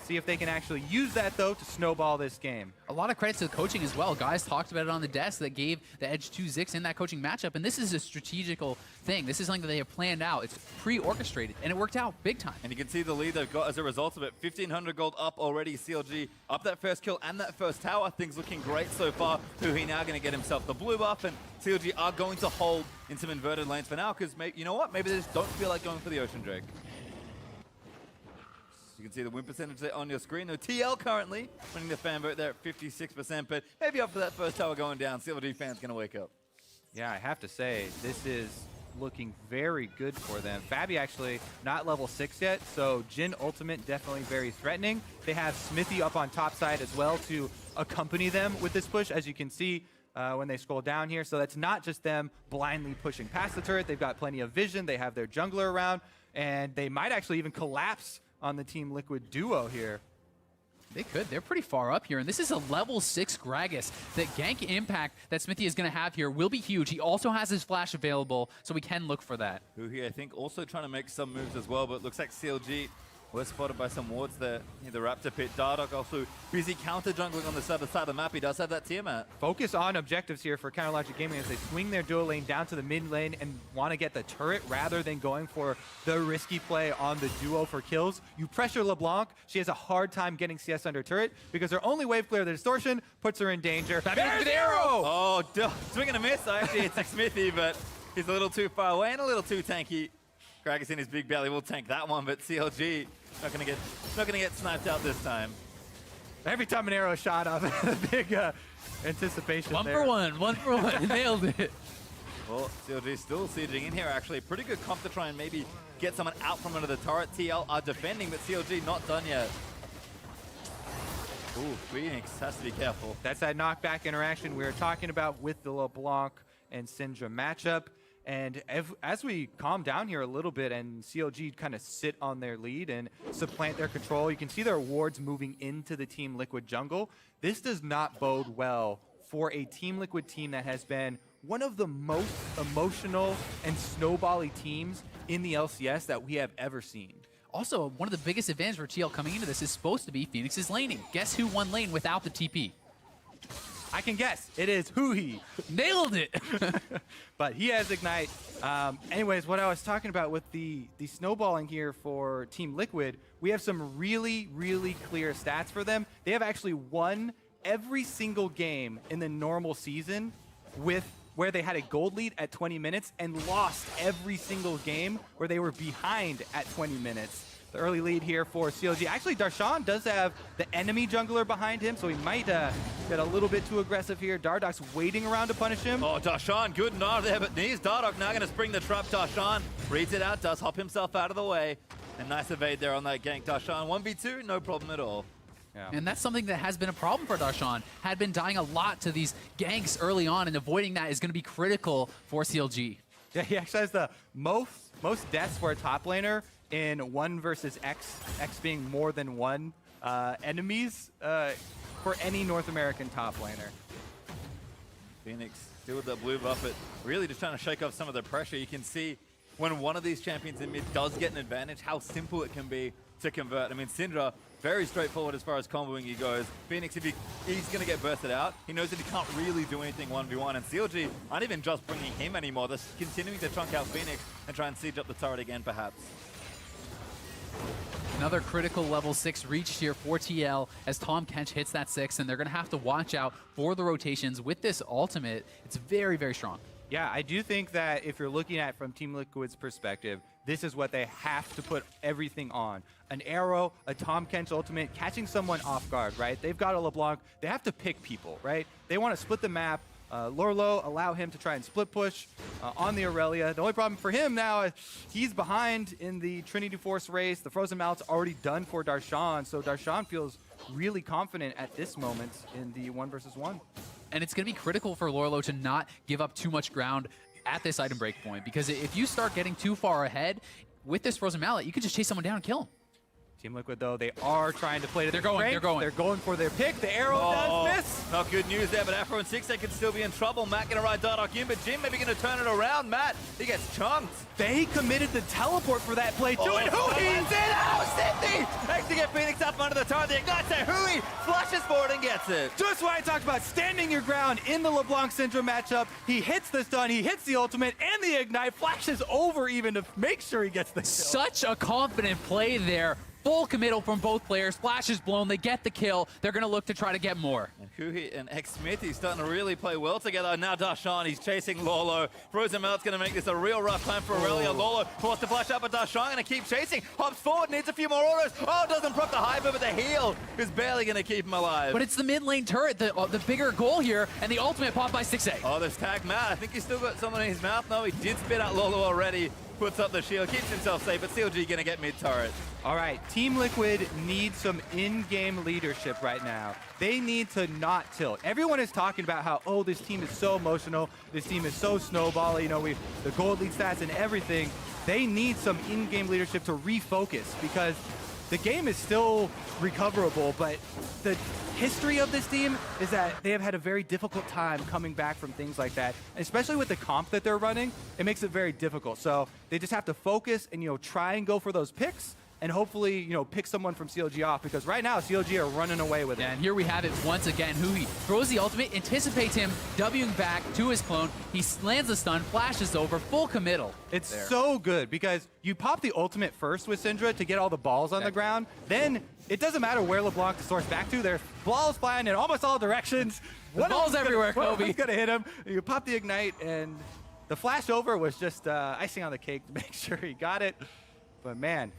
See if they can actually use that, though, to snowball this game. A lot of credit to the coaching as well. Guys talked about it on the desk that gave the edge to Zix in that coaching matchup, and this is a strategical thing. This is something that they have planned out. It's pre-orchestrated, and it worked out big time. And you can see the lead they've got as a result of it. 1,500 gold up already. CLG up that first kill and that first tower. Things looking great so far. Huhi now going to get himself the blue buff, and CLG are going to hold in some inverted lanes for now, because you know what? Maybe they just don't feel like going for the Ocean Drake. You can see the win percentage there on your screen. No, TL currently winning the fan vote there at 56%, but maybe up for that first tower going down. CLG fans going to wake up. Yeah, I have to say, this is looking very good for them. Fabi actually not level 6 yet, so Jhin ultimate definitely very threatening. They have Smithy up on top side as well to accompany them with this push, as you can see when they scroll down here. So that's not just them blindly pushing past the turret. They've got plenty of vision. They have their jungler around, and they might actually even collapse on the Team Liquid duo here. They could. They're pretty far up here, and this is a level 6 Gragas. The gank impact that Smithy is going to have here will be huge. He also has his flash available, so we can look for that. Huhi, I think, also trying to make some moves as well, but it looks like CLG were spotted by some wards there in the Raptor pit. Dardoch also busy counter jungling on the other side of the map. He does have that Tiamat. Focus on objectives here for Counterlogic Gaming as they swing their duo lane down to the mid lane and want to get the turret rather than going for the risky play on the duo for kills. You pressure LeBlanc. She has a hard time getting CS under turret because her only wave clear, the distortion, puts her in danger. There's the arrow! Oh, swing and a miss. Actually, it's Smithy, but he's a little too far away and a little too tanky. Gragas in his big belly will tank that one, but CLG not gonna get sniped out this time. Every time an arrow is shot off, big anticipation One there. for one. Nailed it. Well, CLG still sieging in here, actually. Pretty good comp to try and maybe get someone out from under the turret. TL are defending, but CLG not done yet. Ooh, Phoenix has to be careful. That's that knockback interaction we were talking about with the LeBlanc and Syndra matchup. And as we calm down here a little bit and CLG kind of sit on their lead and supplant their control, you can see their wards moving into the Team Liquid jungle. This does not bode well for a Team Liquid team that has been one of the most emotional and snowbally teams in the LCS that we have ever seen. Also, one of the biggest advantages for TL coming into this is supposed to be Phoenix's laning. Guess who won lane without the TP? I can guess. It is Huhi. Nailed it. But he has Ignite. Anyways, what I was talking about with the snowballing here for Team Liquid, we have some really, really clear stats for them. They have actually won every single game in the normal season where they had a gold lead at 20 minutes and lost every single game where they were behind at 20 minutes. The early lead here for CLG. Actually, Darshan does have the enemy jungler behind him, so he might get a little bit too aggressive here. Dardoch's waiting around to punish him. Oh, Darshan, good nod there, but knees. Dardoch now going to spring the trap. Darshan reads it out, does hop himself out of the way. And nice evade there on that gank. Darshan, 1v2, no problem at all. Yeah. And that's something that has been a problem for Darshan. Had been dying a lot to these ganks early on, and avoiding that is going to be critical for CLG. Yeah, he actually has the most deaths for a top laner in 1 versus X being more than 1 enemies for any North American top laner. Phoenix Still with that blue buff, but really just trying to shake off some of the pressure. You can see when one of these champions in mid does get an advantage, how simple it can be to convert. I mean, Syndra, very straightforward as far as comboing he goes. Phoenix, if he's going to get bursted out, he knows that he can't really do anything 1v1. And CLG aren't even just bringing him anymore. They're continuing to chunk out Phoenix and try and siege up the turret again, perhaps. Another critical level 6 reached here for TL as Tahm Kench hits that 6, and they're going to have to watch out for the rotations. With this ultimate, it's very, very strong. Yeah, I do think that if you're looking at it from Team Liquid's perspective, this is what they have to put everything on. An arrow, a Tahm Kench ultimate, catching someone off guard, right? They've got a LeBlanc. They have to pick people, right? They want to split the map. Lorlo, allow him to try and split push on the Aurelia. The only problem for him now is he's behind in the Trinity Force race. The Frozen Mallet's already done for Darshan, so Darshan feels really confident at this moment in the 1 versus 1. And it's going to be critical for Lorlo to not give up too much ground at this item break point, because if you start getting too far ahead with this Frozen Mallet, you could just chase someone down and kill him. Team Liquid, though, they are trying to play to They're going for their pick. The arrow does miss. Not good news there, but Afro and 6 can still be in trouble. Matt going to ride Dardock in, but Jim maybe going to turn it around. Matt, he gets chunked. They committed the teleport for that play, too. And Hui's in! Oh, Cindy! Next to get Phoenix up under the turret. The Ignite there. Hui flashes forward and gets it. Just what I talked about, standing your ground in the LeBlanc Syndra matchup. He hits the stun, he hits the ultimate, and the Ignite flashes over even to make sure he gets the kill. Such a confident play there. Full committal from both players. Flash is blown. They get the kill. They're going to look to try to get more. And Hui and X-Smithy starting to really play well together. Now Darshan, he's chasing Lolo. Frozen Melt's going to make this a real rough time for Aurelia. Lolo forced to flash up, but Darshan going to keep chasing. Hops forward, needs a few more autos. Oh, doesn't proc the Hyper, but the heal is barely going to keep him alive. But it's the mid lane turret, the bigger goal here, and the ultimate pop by 6A. Oh, there's tag Matt. I think he's still got someone in his mouth. No, he did spit out Lolo already. Puts up the shield, keeps himself safe, but CLG going to get mid-turret. All right, Team Liquid needs some in-game leadership right now. They need to not tilt. Everyone is talking about how, oh, this team is so emotional, this team is so snowball, you know, the gold league stats and everything. They need some in-game leadership to refocus, because the game is still recoverable, but the history of this team is that they have had a very difficult time coming back from things like that. And especially with the comp that they're running, it makes it very difficult. So they just have to focus and, you know, try and go for those picks and hopefully, you know, pick someone from CLG off, because right now CLG are running away with it. And here we have it once again. Hui throws the ultimate, anticipates him, Wing back to his clone. He lands the stun, flashes over, full committal. It's so good because you pop the ultimate first with Syndra to get all the balls on the ground. Then it doesn't matter where LeBlanc source back to. There's balls flying in almost all directions. Balls everywhere, Kobe. He's going to hit him. You pop the Ignite, and the flash over was just icing on the cake to make sure he got it. But man,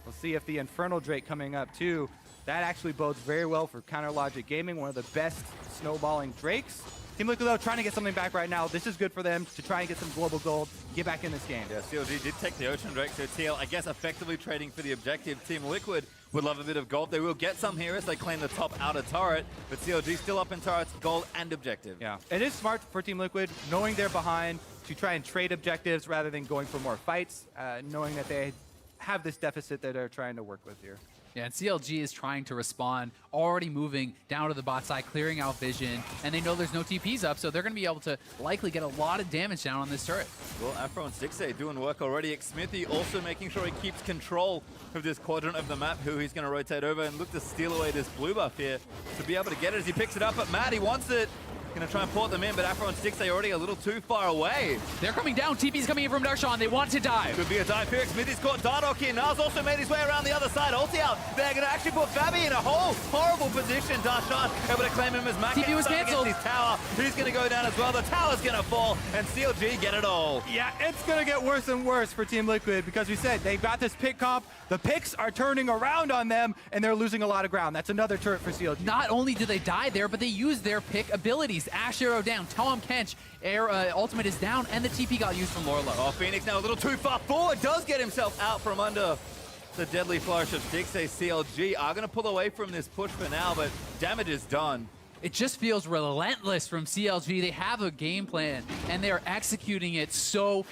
we'll see if the Infernal Drake coming up too. That actually bodes very well for Counter Logic Gaming, one of the best snowballing Drakes. Team Liquid, though, trying to get something back right now. This is good for them to try and get some global gold, get back in this game. Yeah, CLG did take the Ocean Drake, so TL, I guess, effectively trading for the objective. Team Liquid would love a bit of gold. They will get some here as they claim the top outer turret, but CLG still up in turrets, gold and objective. Yeah, it is smart for Team Liquid, knowing they're behind, to try and trade objectives rather than going for more fights, knowing that they have this deficit that they're trying to work with here. Yeah, and CLG is trying to respond, already moving down to the bot side, clearing out vision, and they know there's no TPs up, so they're going to be able to likely get a lot of damage down on this turret. Well, Afro and 6A doing work already. X-Smithy also making sure he keeps control of this quadrant of the map, who he's going to rotate over and look to steal away this blue buff here to be able to get it as he picks it up, but Matt, he wants it. Going to try and port them in, but Afro and 6A already a little too far away. They're coming down. TP's coming in from Darshan. They want to dive. Could be a dive here. Smithy's caught Dardock in. Nars also made his way around the other side. Ulti out. They're going to actually put Fabi in a whole horrible position. Darshan able to claim him as Mac. TP was cancelled. His tower. He's going to go down as well. The tower's going to fall, and CLG get it all. Yeah, it's going to get worse and worse for Team Liquid, because we said they've got this pick comp. The picks are turning around on them, and they're losing a lot of ground. That's another turret for CLG. Not only do they die there, but they use their pick abilities. Ash Arrow down. Tahm Kench, ultimate is down, and the TP got used from Lorlo. Oh, Phoenix now a little too far forward. Does get himself out from under the deadly flourish of 6A. CLG are going to pull away from this push for now, but damage is done. It just feels relentless from CLG. They have a game plan, and they're executing it so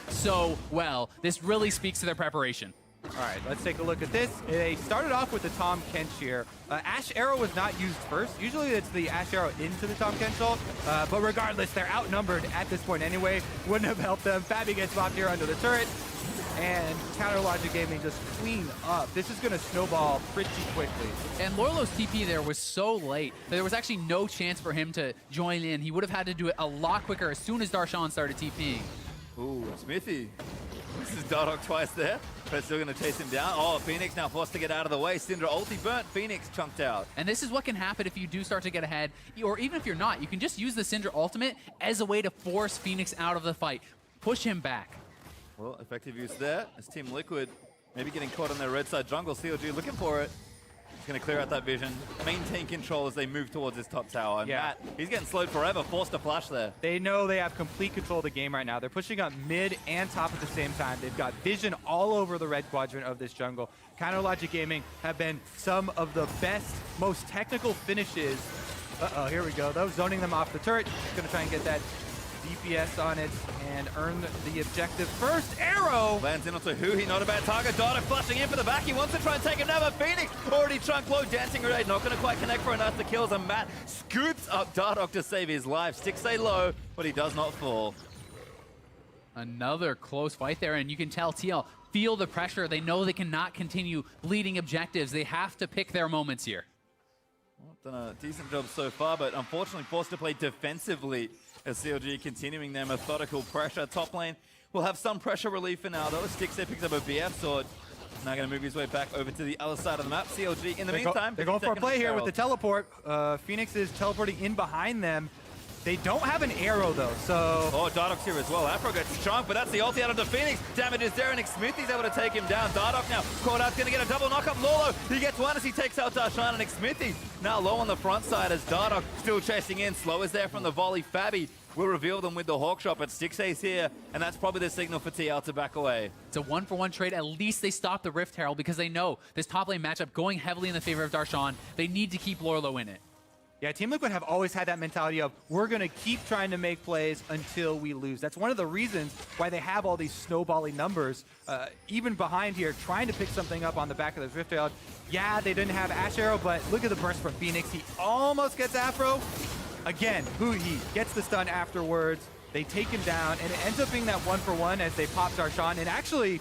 well. This really speaks to their preparation. All right, let's take a look at this. They started off with the Tom Kench here. Ash Arrow was not used first. Usually it's the Ash Arrow into the Tom Kench ult, but regardless, they're outnumbered at this point anyway. Wouldn't have helped them. Fabi gets popped here under the turret, and Counter Logic Gaming just clean up. This is going to snowball pretty quickly. And Lorlo's TP there was so late that there was actually no chance for him to join in. He would have had to do it a lot quicker as soon as Darshan started TPing. Ooh, Smithy. This is Dardok twice there, but still going to chase him down. Oh, Phoenix now forced to get out of the way. Syndra ulti burnt, Phoenix chunked out. And this is what can happen if you do start to get ahead, or even if you're not. You can just use the Syndra ultimate as a way to force Phoenix out of the fight. Push him back. Well, effective use there as Team Liquid maybe getting caught on their red side jungle. CLG looking for it. He's going to clear out that vision, maintain control as they move towards his top tower. And Matt, he's getting slowed forever, forced to flash there. They know they have complete control of the game right now. They're pushing up mid and top at the same time. They've got vision all over the red quadrant of this jungle. Counter Logic Gaming have been some of the best, most technical finishes. Uh-oh, here we go, though. Zoning them off the turret. Just going to try and get that DPS on it and earn the objective first. Arrow! Lands in onto Huhi, not a bad target. Dardok flashing in for the back. He wants to try and take him down, but Phoenix already trunk low. Dancing Grenade, not going to quite connect for enough to kills. And Matt scoops up Dardok to save his life. Sticks stay low, but he does not fall. Another close fight there, and you can tell TL feel the pressure. They know they cannot continue bleeding objectives. They have to pick their moments here. Well, done a decent job so far, but unfortunately forced to play defensively as CLG continuing their methodical pressure. Top lane will have some pressure relief for now, though. Stixxay picks up a BF sword. Now going to move his way back over to the other side of the map. CLG, in the meantime, they're going for a play here with the teleport. Phoenix is teleporting in behind them. They don't have an arrow, though, so... Oh, Dardok's here as well. Afro gets chunked, but that's the ulti out of the Phoenix. Damage is there, and Xmithy's able to take him down. Dardok now caught out, going to get a double knock-up. Lolo, he gets one as he takes out Darshan, and Xmithy now low on the front side as Dardok still chasing in. Slow is there from the volley. Fabi will reveal them with the hawk shot, but Stixxay's here, and that's probably the signal for TL to back away. It's a one-for-one trade. At least they stop the Rift Herald because they know this top lane matchup going heavily in the favor of Darshan. They need to keep Lorlo in it. Yeah, Team Liquid have always had that mentality of, we're going to keep trying to make plays until we lose. That's one of the reasons why they have all these snowballing numbers. Even behind here, trying to pick something up on the back of the Rift Herald. Yeah, they didn't have Ash Arrow, but look at the burst from Phoenix. He almost gets Afro. Again, Huhi gets the stun afterwards. They take him down, and it ends up being that one-for-one as they pop Darshan. And actually,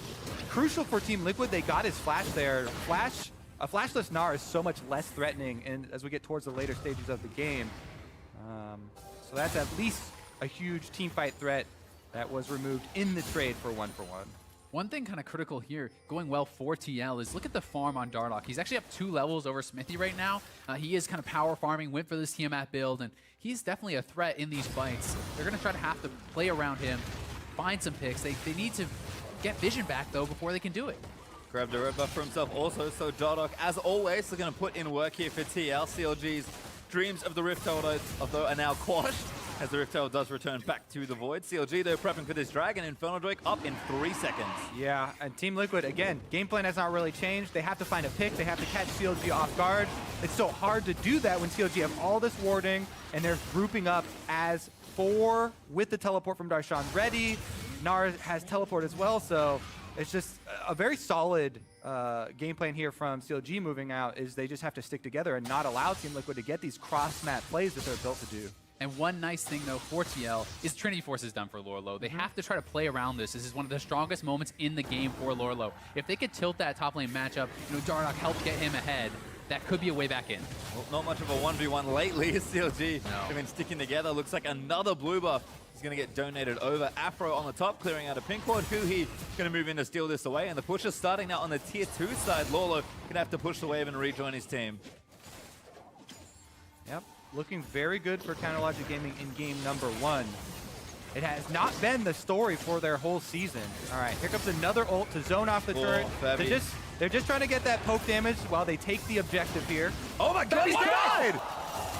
crucial for Team Liquid, they got his flash there. A flashless Gnar is so much less threatening and as we get towards the later stages of the game. So that's at least a huge team fight threat that was removed in the trade for one-for-one. One thing kind of critical here, going well for TL, is look at the farm on Dardok. He's actually up 2 levels over Smithy right now. He is kind of power farming, went for this Tiamat build, and he's definitely a threat in these fights. They're going to try to have to play around him, find some picks. They need to get vision back, though, before they can do it. Grabbed a red buff for himself also, so Dardok, as always, is going to put in work here for TL. CLG's dreams of the Rift Herald, although, are now quashed, as the Rift Herald does return back to the Void. CLG, they're prepping for this Dragon. Infernal Drake up in 3 seconds. Yeah, and Team Liquid, again, game plan has not really changed. They have to find a pick. They have to catch CLG off guard. It's so hard to do that when CLG have all this warding, and they're grouping up as 4 with the teleport from Darshan ready. Gnar has teleport as well, so it's just a very solid game plan here from CLG moving out, is they just have to stick together and not allow Team Liquid to get these cross-map plays that they're built to do. And one nice thing, though, for TL is Trinity Force is done for Lorlo. They have to try to play around this. This is one of the strongest moments in the game for Lorlo. If they could tilt that top lane matchup, Dardok helped get him ahead, that could be a way back in. Well, not much of a 1v1 lately. CLG have been sticking together. Looks like another blue buff is going to get donated over. Afro on the top, clearing out a pink ward. Huhi going to move in to steal this away. And the push is starting now on the tier 2 side. Lorlo going to have to push the wave and rejoin his team. Yep, looking very good for Counter Logic Gaming in game number 1. It has not been the story for their whole season. All right, here comes another ult to zone off the turret. They're just trying to get that poke damage while they take the objective here. Oh my God, he's died!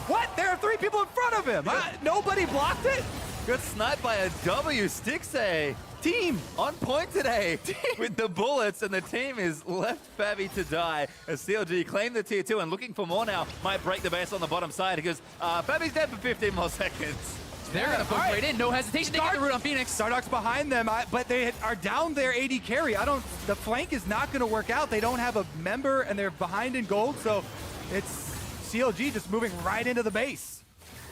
What? There are 3 people in front of him. Nobody blocked it? Got sniped by a W. Stixxay. Team on point today with the bullets, and the team is left Fabi to die as CLG claim the tier 2 and looking for more now. Might break the base on the bottom side because Fabi's dead for 15 more seconds. They're going to push right in. No hesitation. They get the root on Phoenix. Stardock's behind them, but they are down their AD carry. The flank is not going to work out. They don't have a member, and they're behind in gold, so it's CLG just moving right into the base.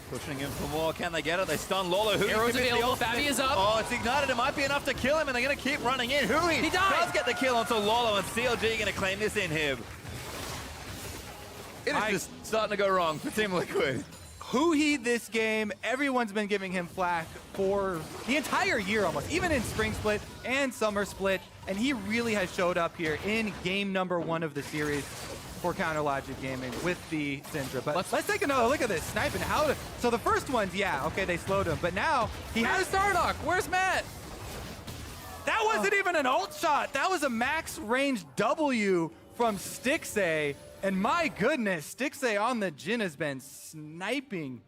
Pushing in for more. Can they get it? They stun Lolo. Hui Arrows available. Fabi is up. Oh, it's ignited. It might be enough to kill him, and they're going to keep running in. Hui He died. does get the kill onto Lolo, and CLG going to claim this inhib. It is just starting to go wrong for Team Liquid. Hui this game, everyone's been giving him flack for the entire year almost, even in Spring Split and Summer Split, and he really has showed up here in game number 1 of the series for Counter Logic Gaming with the Syndra. But let's take another look at this sniping. So the first ones, yeah, okay, they slowed him, but now he has Stardock. Where's Matt? That wasn't even an ult shot. That was a max range W from Stixay. And my goodness, Stixay on the Jhin has been sniping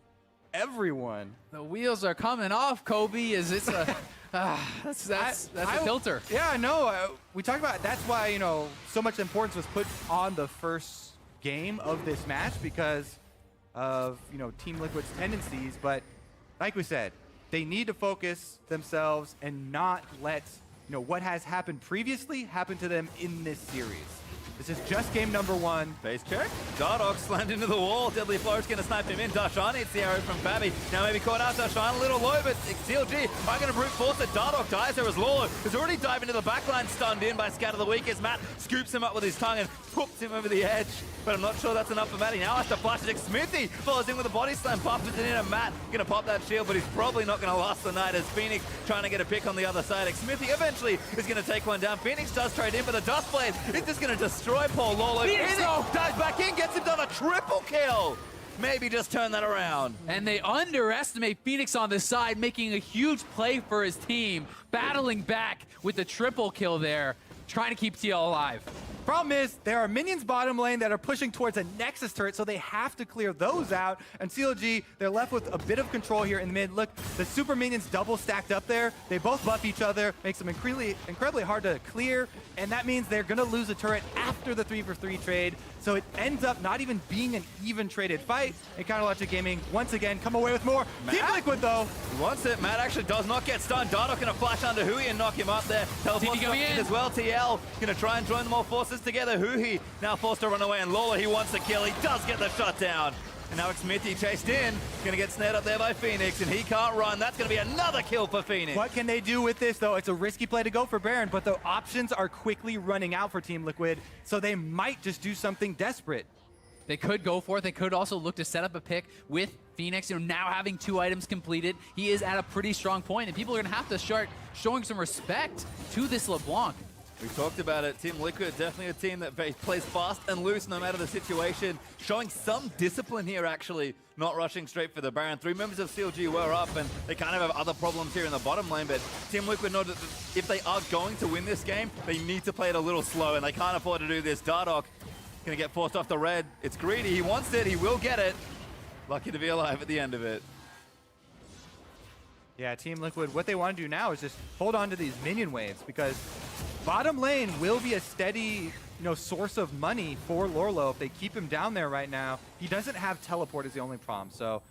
everyone. The wheels are coming off, Kobe. Is it's a that's a filter. Yeah, I know. We talked about that's why so much importance was put on the first game of this match because of Team Liquid's tendencies. But like we said, they need to focus themselves and not let what has happened previously happen to them in this series. This is just game number 1. Base check. Dardock slammed into the wall. Deadly Flow's going to snipe him in. Darshan hits the arrow from Fabi. Now maybe caught out. Darshan a little low, but CLG are going to brute force it. Dardock dies there as Lolo is already diving into the backline, stunned in by Scatter the Weak as Matt scoops him up with his tongue and poops him over the edge. But I'm not sure that's enough for Matt. He now has to flash it. Smithy follows in with a body slam, buffers it in, and Matt going to pop that shield, but he's probably not going to last the night as Phoenix trying to get a pick on the other side. Smithy eventually is going to take one down. Phoenix does trade in, but the Dust Blade is just going to destroy poor Lolo. Phoenix dives back in, gets him done a triple kill. Maybe just turn that around. And they underestimate Phoenix on this side, making a huge play for his team, battling back with the triple kill there, trying to keep TL alive. Problem is, there are minions bottom lane that are pushing towards a Nexus turret, so they have to clear those out. And CLG, they're left with a bit of control here in the mid. Look, the super minions double stacked up there. They both buff each other, makes them incredibly hard to clear, and that means they're going to lose a turret after the 3-for-3 trade. So it ends up not even being an even traded fight. And Counter Logic Gaming, once again, come away with more. Team Liquid, though. He wants it. Matt actually does not get stunned. Dardock going to flash under Hui and knock him up there. Teleport's in as well. TL going to try and join them all forces together. Hui now forced to run away, and Lola, he wants a kill. He does get the shot down. And now Smithy chased in. Going to get snared up there by Phoenix, and he can't run. That's going to be another kill for Phoenix. What can they do with this, though? It's a risky play to go for Baron, but the options are quickly running out for Team Liquid, so they might just do something desperate. They could go for it. They could also look to set up a pick with Phoenix. Now having 2 items completed, he is at a pretty strong point, and people are going to have to start showing some respect to this LeBlanc. We talked about it. Team Liquid, definitely a team that plays fast and loose no matter the situation. Showing some discipline here, actually. Not rushing straight for the Baron. 3 members of CLG were up, and they kind of have other problems here in the bottom lane. But Team Liquid know that if they are going to win this game, they need to play it a little slow, and they can't afford to do this. Dardock going to get forced off the red. It's greedy. He wants it. He will get it. Lucky to be alive at the end of it. Yeah, Team Liquid, what they want to do now is just hold on to these minion waves, because bottom lane will be a steady source of money for Lorlo if they keep him down there right now. He doesn't have teleport is the only problem. So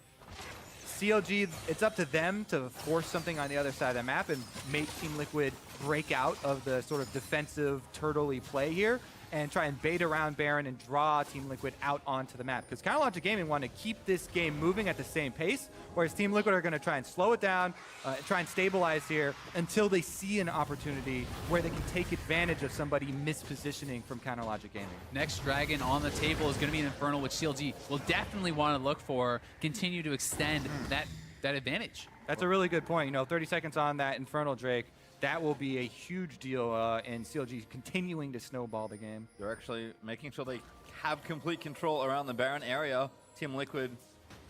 CLG, it's up to them to force something on the other side of the map and make Team Liquid break out of the sort of defensive turtle-y play here and try and bait around Baron and draw Team Liquid out onto the map. Because Counter Logic Gaming want to keep this game moving at the same pace, whereas Team Liquid are going to try and slow it down, try and stabilize here until they see an opportunity where they can take advantage of somebody mispositioning from Counter Logic Gaming. Next Dragon on the table is going to be an Infernal, which CLG will definitely want to look for, continue to extend that advantage. That's a really good point. 30 seconds on that Infernal Drake. That will be a huge deal in CLG continuing to snowball the game. They're actually making sure they have complete control around the Baron area. Team Liquid,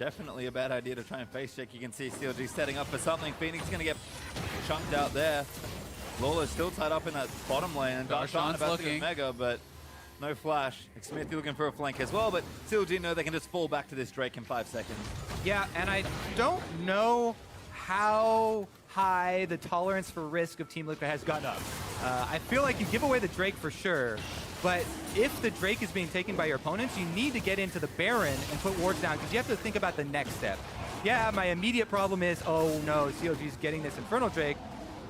definitely a bad idea to try and face check. You can see CLG setting up for something. Phoenix is going to get chunked out there. Lola's still tied up in that bottom lane. And Darshan's about to get Mega, but no flash. Smithy looking for a flank as well, but CLG know they can just fall back to this Drake in 5 seconds. Yeah, and I don't know how high the tolerance for risk of Team Liquid has gone up. I feel like you give away the Drake for sure, but if the Drake is being taken by your opponents, you need to get into the Baron and put wards down, because you have to think about the next step. yeah, my immediate problem is, oh no, CLG's getting this Infernal Drake.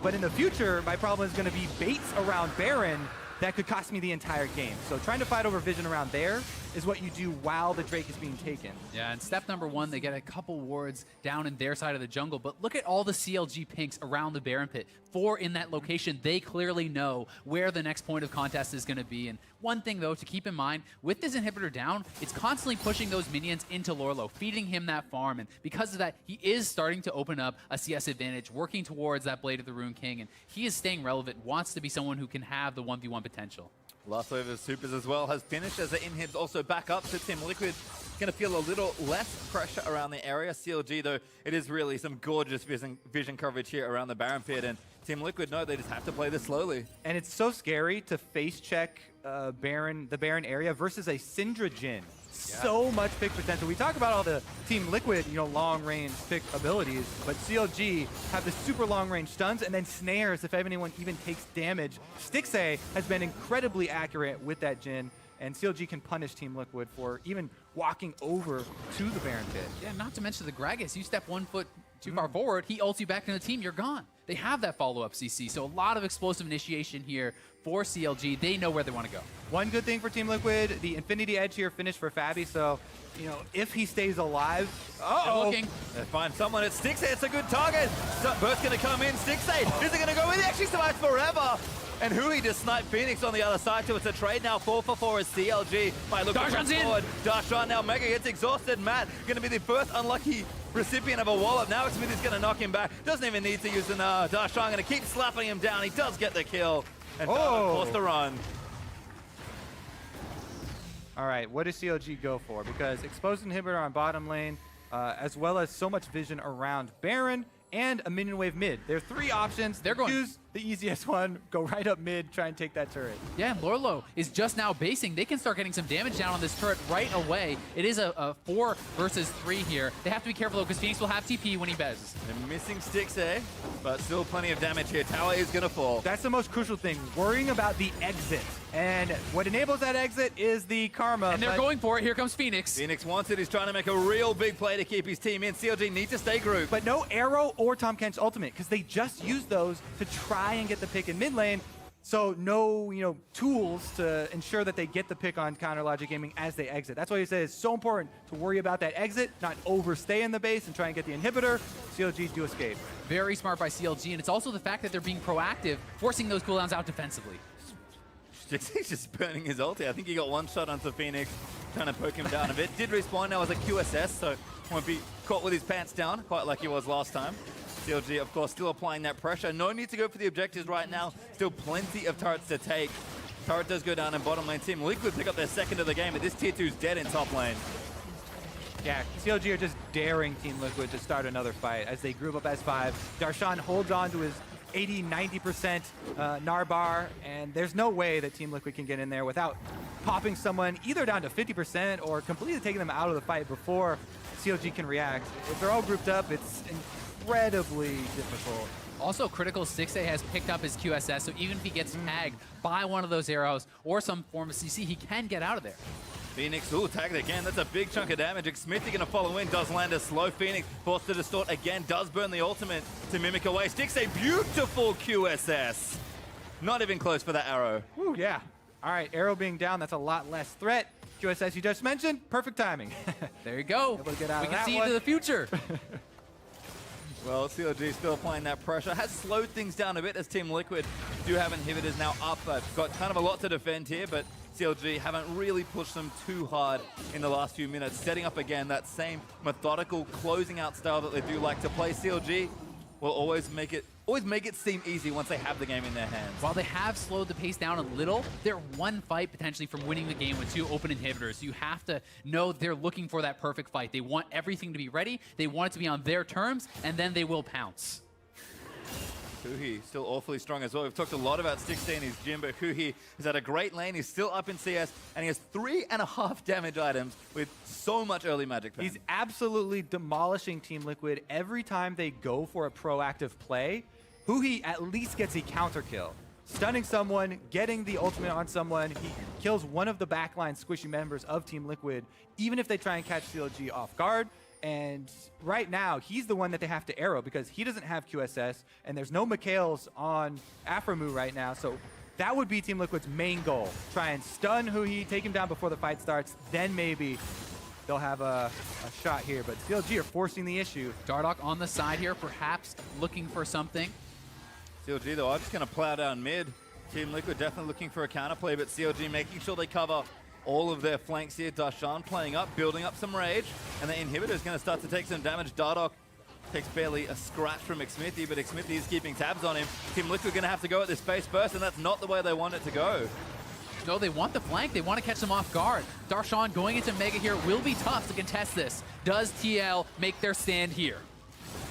But in the future, my problem is going to be baits around Baron that could cost me the entire game. So trying to fight over vision around there is what you do while the Drake is being taken. Yeah, and step number one, they get a couple wards down in their side of the jungle, but look at all the CLG pinks around the Baron pit. 4 in that location. They clearly know where the next point of contest is going to be. And one thing, though, to keep in mind, with this inhibitor down, it's constantly pushing those minions into Lorlo, feeding him that farm. And because of that, he is starting to open up a CS advantage, working towards that Blade of the Rune King. And he is staying relevant, wants to be someone who can have the 1v1 potential. Last wave of supers as well has finished as the inhibs also back up to Team Liquid. Going to feel a little less pressure around the area. CLG, though, it is really some gorgeous vision coverage here around the Baron pit. And Team Liquid, no, they just have to play this slowly. And it's so scary to face check the Baron area versus a Syndra Jhin. So much pick potential. We talk about all the Team Liquid, long-range pick abilities, but CLG have the super long-range stuns and then snares if anyone even takes damage. Stixxay has been incredibly accurate with that Jhin, and CLG can punish Team Liquid for even walking over to the Baron pit. Yeah, not to mention the Gragas. You step 1 foot too far forward, he ults you back into the team, you're gone. They have that follow-up CC, so a lot of explosive initiation here for CLG. They know where they want to go. One good thing for Team Liquid, the Infinity Edge here finished for Fabi, so, if he stays alive... They're looking. They find someone at Stixxay. It's a good target. Burst's going to come in. Stixxay, is it going to go in? He actually survives forever. And Hui just sniped Phoenix on the other side, so it's a trade now. 4 for 4 as CLG might look Darshan's in. forward. Darshan now, Mega gets exhausted. Matt going to be the first unlucky recipient of a wallop. Now Smith is going to knock him back. Doesn't even need to use an Darshan going to keep slapping him down. He does get the kill. And forced to run. All right, what does CLG go for? Because exposed inhibitor on bottom lane, as well as so much vision around Baron and a minion wave mid. There are 3 options. They're going. Choose the easiest one. Go right up mid, try and take that turret. Yeah, and Lorlo is just now basing. They can start getting some damage down on this turret right away. It is a 4 versus 3 here. They have to be careful, though, because Phoenix will have TP when he bezzes. They're missing Stixxay, but still plenty of damage here. Tower is going to fall. That's the most crucial thing, worrying about the exit. And what enables that exit is the Karma. And they're going for it. Here comes Phoenix. Phoenix wants it. He's trying to make a real big play to keep his team in. CLG need to stay grouped. But no Arrow or Tahm Kench ultimate, because they just use those to try and get the pick in mid lane. So no, tools to ensure that they get the pick on Counter Logic Gaming as they exit. That's why he says it's so important to worry about that exit, not overstay in the base and try and get the inhibitor. CLG do escape. Very smart by CLG, and it's also the fact that they're being proactive, forcing those cooldowns out defensively. Stixxay's just burning his ulti. I think he got one shot onto Phoenix, trying to poke him down a bit. Did respawn now as a QSS, so won't be caught with his pants down, quite like he was last time. CLG, of course, still applying that pressure. No need to go for the objectives right now. Still plenty of turrets to take. Turret does go down in bottom lane. Team Liquid pick up their second of the game, but this tier 2's dead in top lane. Yeah, CLG are just daring Team Liquid to start another fight as they group up as 5. Darshan holds on to his 80-90% Narbar, and there's no way that Team Liquid can get in there without popping someone either down to 50% or completely taking them out of the fight before CLG can react. If they're all grouped up, it's incredibly difficult. Also, Critical Stixxay has picked up his QSS, so even if he gets tagged by one of those arrows or some form of CC, he can get out of there. Phoenix, tagged again. That's a big chunk of damage. Smithy going to follow in. Does land a slow Phoenix. Forced to distort again. Does burn the ultimate to mimic away. Stixxay, beautiful QSS. Not even close for that arrow. Ooh, yeah. All right, arrow being down, that's a lot less threat. QSS you just mentioned, perfect timing. There you go. Able to get out we of can that see one. into the future. Well, CLG still applying that pressure. Has slowed things down a bit as Team Liquid do have inhibitors now up. Got kind of a lot to defend here, but CLG haven't really pushed them too hard in the last few minutes. Setting up again that same methodical closing out style that they do like to play. CLG will always make it seem easy once they have the game in their hands. While they have slowed the pace down a little, they're one fight potentially from winning the game with 2 open inhibitors. You have to know they're looking for that perfect fight. They want everything to be ready. They want it to be on their terms, and then they will pounce. Huhi still awfully strong as well. We've talked a lot about Stixxay in his gym, but Huhi is at a great lane. He's still up in CS, and he has 3.5 damage items with so much early magic pen. He's absolutely demolishing Team Liquid every time they go for a proactive play. Huhi at least gets a counter kill. Stunning someone, getting the ultimate on someone. He kills one of the backline squishy members of Team Liquid, even if they try and catch CLG off guard. And right now, he's the one that they have to arrow because he doesn't have QSS, and there's no Mikhails on Aframu right now. So that would be Team Liquid's main goal. Try and stun Huhi, take him down before the fight starts, then maybe they'll have a shot here. But CLG are forcing the issue. Dardoch on the side here, perhaps looking for something. CLG, though, are just going to plow down mid. Team Liquid definitely looking for a counterplay, but CLG making sure they cover all of their flanks here. Darshan playing up, building up some rage, and the inhibitor is going to start to take some damage. Dardoch takes barely a scratch from Xmithy, but Xmithy is keeping tabs on him. Team Liquid going to have to go at this space first, and that's not the way they want it to go. No, they want the flank. They want to catch them off guard. Darshan going into Mega here will be tough to contest this. Does TL make their stand here?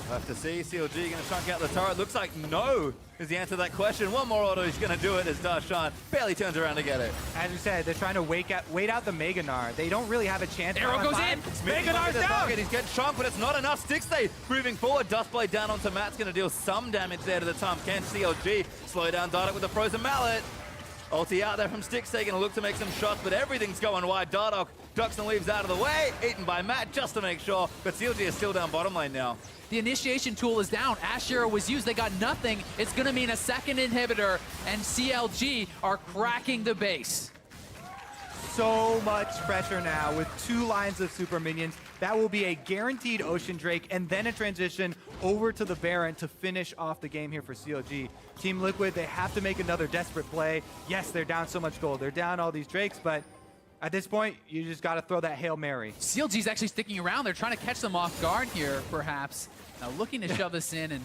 We'll have to see. CLG going to chunk out the turret. Looks like no is the answer to that question. One more auto he's going to do it as Darshan barely turns around to get it. As you said, they're trying to wait out the Mega Gnar. They don't really have a chance. Arrow goes in. Mega Gnar's down. He's getting chunked, but it's not enough. Stickstay moving forward. Dustblade down onto Matt's going to deal some damage there to the Tom Kench. CLG slow down Dardoch with a frozen mallet. Ulti out there from Stickstay, going to look to make some shots, but everything's going wide. Dardoch ducks and leaves out of the way, eaten by Matt just to make sure, but CLG is still down bottom lane now. The initiation tool is down. Ashera was used. They got nothing. It's going to mean a second inhibitor, and CLG are cracking the base. So much pressure now with 2 lines of super minions. That will be a guaranteed Ocean Drake and then a transition over to the Baron to finish off the game here for CLG. Team Liquid, they have to make another desperate play. Yes, they're down so much gold. They're down all these Drakes, but at this point, you just got to throw that Hail Mary. CLG's actually sticking around. They're trying to catch them off guard here, perhaps. Now looking to shove this in and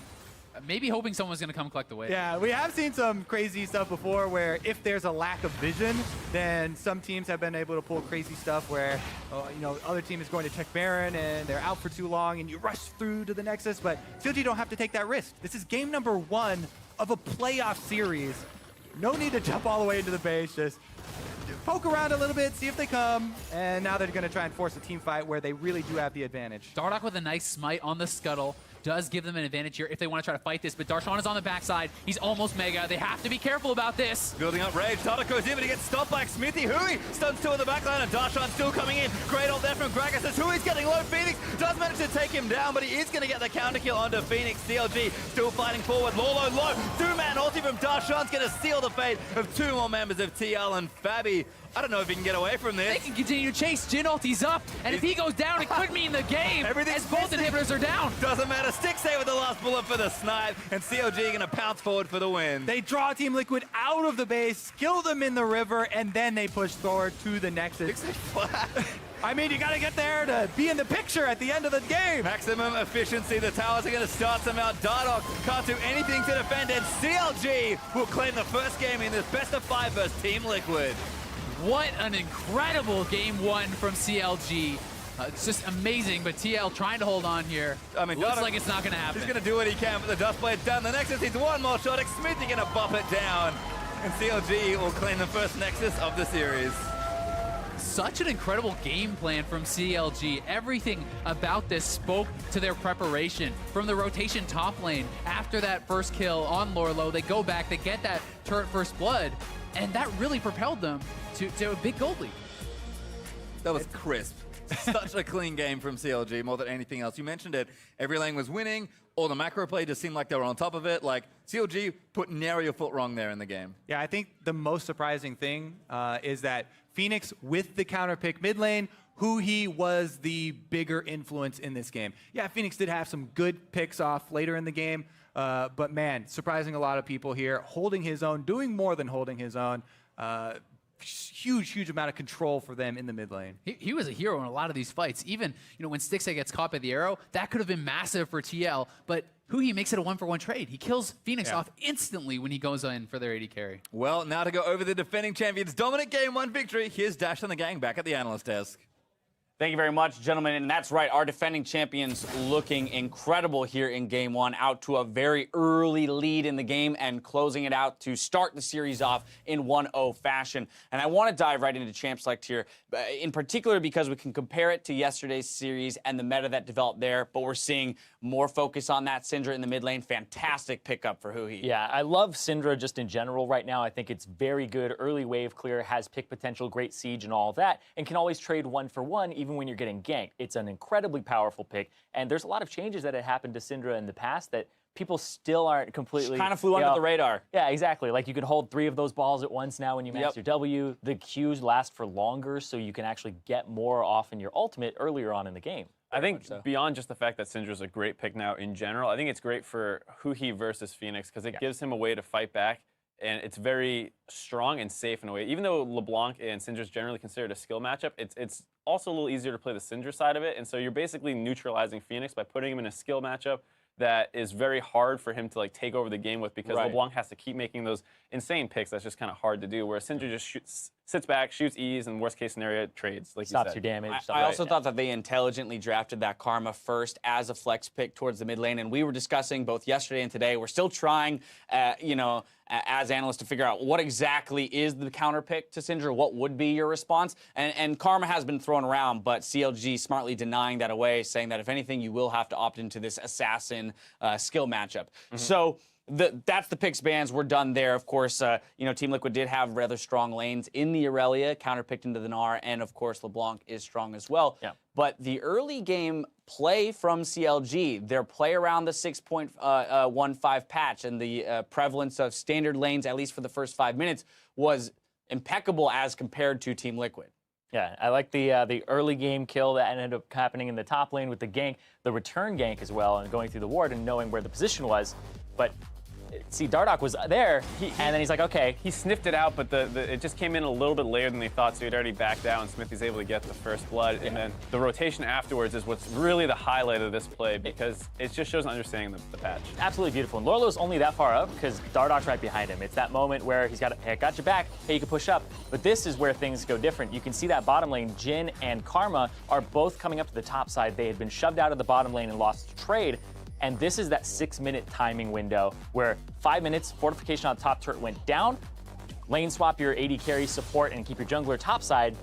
maybe hoping someone's going to come collect the wave. Yeah, we have seen some crazy stuff before where if there's a lack of vision, then some teams have been able to pull crazy stuff where, other team is going to check Baron and they're out for too long and you rush through to the Nexus, but CLG don't have to take that risk. This is game number 1 of a playoff series. No need to jump all the way into the base, just poke around a little bit, see if they come, and now they're going to try and force a team fight where they really do have the advantage. Dardoch with a nice smite on the scuttle does give them an advantage here if they want to try to fight this, but Darshan is on the backside. He's almost Mega. They have to be careful about this. Building up rage. Dardoch goes in, but he gets stopped by Xmithy. Huhi stuns 2 in the backline, and Darshan still coming in. Great ult there from Gragas as Hui's getting low. Phoenix does manage to take him down, but he is going to get the counter kill onto Phoenix. CLG still fighting forward. Lolo low. 2-man ulti from Darshan's going to seal the fate of 2 more members of TL and Fabi. I don't know if he can get away from this. They can continue to chase. Jin ulti's up, and if he goes down, it could mean the game. Everything's as both inhibitors are down. Doesn't matter. Stickstay with the last bullet for the snipe, and CLG going to pounce forward for the win. They draw Team Liquid out of the base, kill them in the river, and then they push forward to the Nexus. I mean, you got to get there to be in the picture at the end of the game. Maximum efficiency. The towers are going to start them out. Dardoch can't do anything to defend, and CLG will claim the first game in this best of 5 versus Team Liquid. What an incredible game 1 from CLG. It's just amazing, but TL trying to hold on here. I mean, looks like it's not going to happen. He's going to do what he can, but the Dustblade's done. The Nexus needs 1 more shot. Xmithy going to bop it down, and CLG will claim the first Nexus of the series. Such an incredible game plan from CLG. Everything about this spoke to their preparation. From the rotation top lane, after that first kill on Lorlo, they go back, they get that turret first blood, and that really propelled them to a big gold lead. That was crisp. Such a clean game from CLG, more than anything else. You mentioned it. Every lane was winning. All the macro play just seemed like they were on top of it. Like, CLG put nary a foot wrong there in the game. Yeah, I think the most surprising thing is that Phoenix, with the counter pick mid lane, Huhi was the bigger influence in this game. Yeah, Phoenix did have some good picks off later in the game, but man, surprising a lot of people here, holding his own, doing more than holding his own. Huge amount of control for them in the mid lane. He was a hero in a lot of these fights. Even when Stickstay gets caught by the arrow, that could have been massive for TL, but Huhi makes it a 1-for-1 trade. He kills Phoenix off instantly when he goes in for their AD carry. Well, now to go over the defending champions' dominant game 1 victory, here's Dash and the gang back at the analyst desk. Thank you very much, gentlemen. And that's right, our defending champions looking incredible here in Game 1, out to a very early lead in the game and closing it out to start the series off in 1-0 fashion. And I want to dive right into Champ Select here, in particular because we can compare it to yesterday's series and the meta that developed there, but we're seeing more focus on that. Syndra in the mid lane, fantastic pickup for Huhi. Yeah, I love Syndra just in general right now. I think it's very good. Early wave clear, has pick potential, great siege and all of that, and can always trade 1-for-1, even even when you're getting ganked. It's an incredibly powerful pick, and there's a lot of changes that had happened to Syndra in the past that people still aren't completely... Kind of flew under the radar. Yeah, exactly. Like, you can hold 3 of those balls at once now when you max your W. The Qs last for longer, so you can actually get more off in your ultimate earlier on in the game. I think beyond just the fact that Syndra's a great pick now in general, I think it's great for Huhi versus Phoenix because it gives him a way to fight back, and it's very strong and safe in a way. Even though LeBlanc and Syndra's generally considered a skill matchup, it's also a little easier to play the Syndra side of it, and so you're basically neutralizing Phoenix by putting him in a skill matchup that is very hard for him to like take over the game with because LeBlanc has to keep making those insane picks. That's just kind of hard to do. Whereas Syndra just sits back, shoots E's, and worst case scenario trades. Like stops your damage. I also thought that they intelligently drafted that Karma first as a flex pick towards the mid lane, and we were discussing both yesterday and today. We're still trying, you know, as analysts to figure out what exactly is the counter pick to Syndra, what would be your response. And Karma has been thrown around, but CLG smartly denying that away, saying that if anything, you will have to opt into this assassin skill matchup. So that's the picks bans. We're done there. Of course, you know, Team Liquid did have rather strong lanes in the Aurelia, counter-picked into the Gnar, and of course, LeBlanc is strong as well. Yeah. But the early game play from CLG, their play around the 6.15 patch and the prevalence of standard lanes, at least for the first 5 minutes, was impeccable as compared to Team Liquid. Yeah, I like the early game kill that ended up happening in the top lane with the gank, the return gank as well, and going through the ward and knowing where the position was. But see, Dardoch was there, and then he's like, okay. He sniffed it out, but it just came in a little bit later than they thought, so he'd already backed out, and Smithy's able to get the first blood. And then the rotation afterwards is what's really the highlight of this play, because it just shows an understanding of the patch. Absolutely beautiful. And Lorlo's only that far up because Dardoch's right behind him. It's that moment where he's got, hey, I got your back, hey, you can push up. But this is where things go different. You can see that bottom lane, Jhin and Karma are both coming up to the top side. They had been shoved out of the bottom lane and lost to trade. And this is that 6-minute timing window where 5 minutes, fortification on top turret went down, lane swap your AD carry support and keep your jungler topside.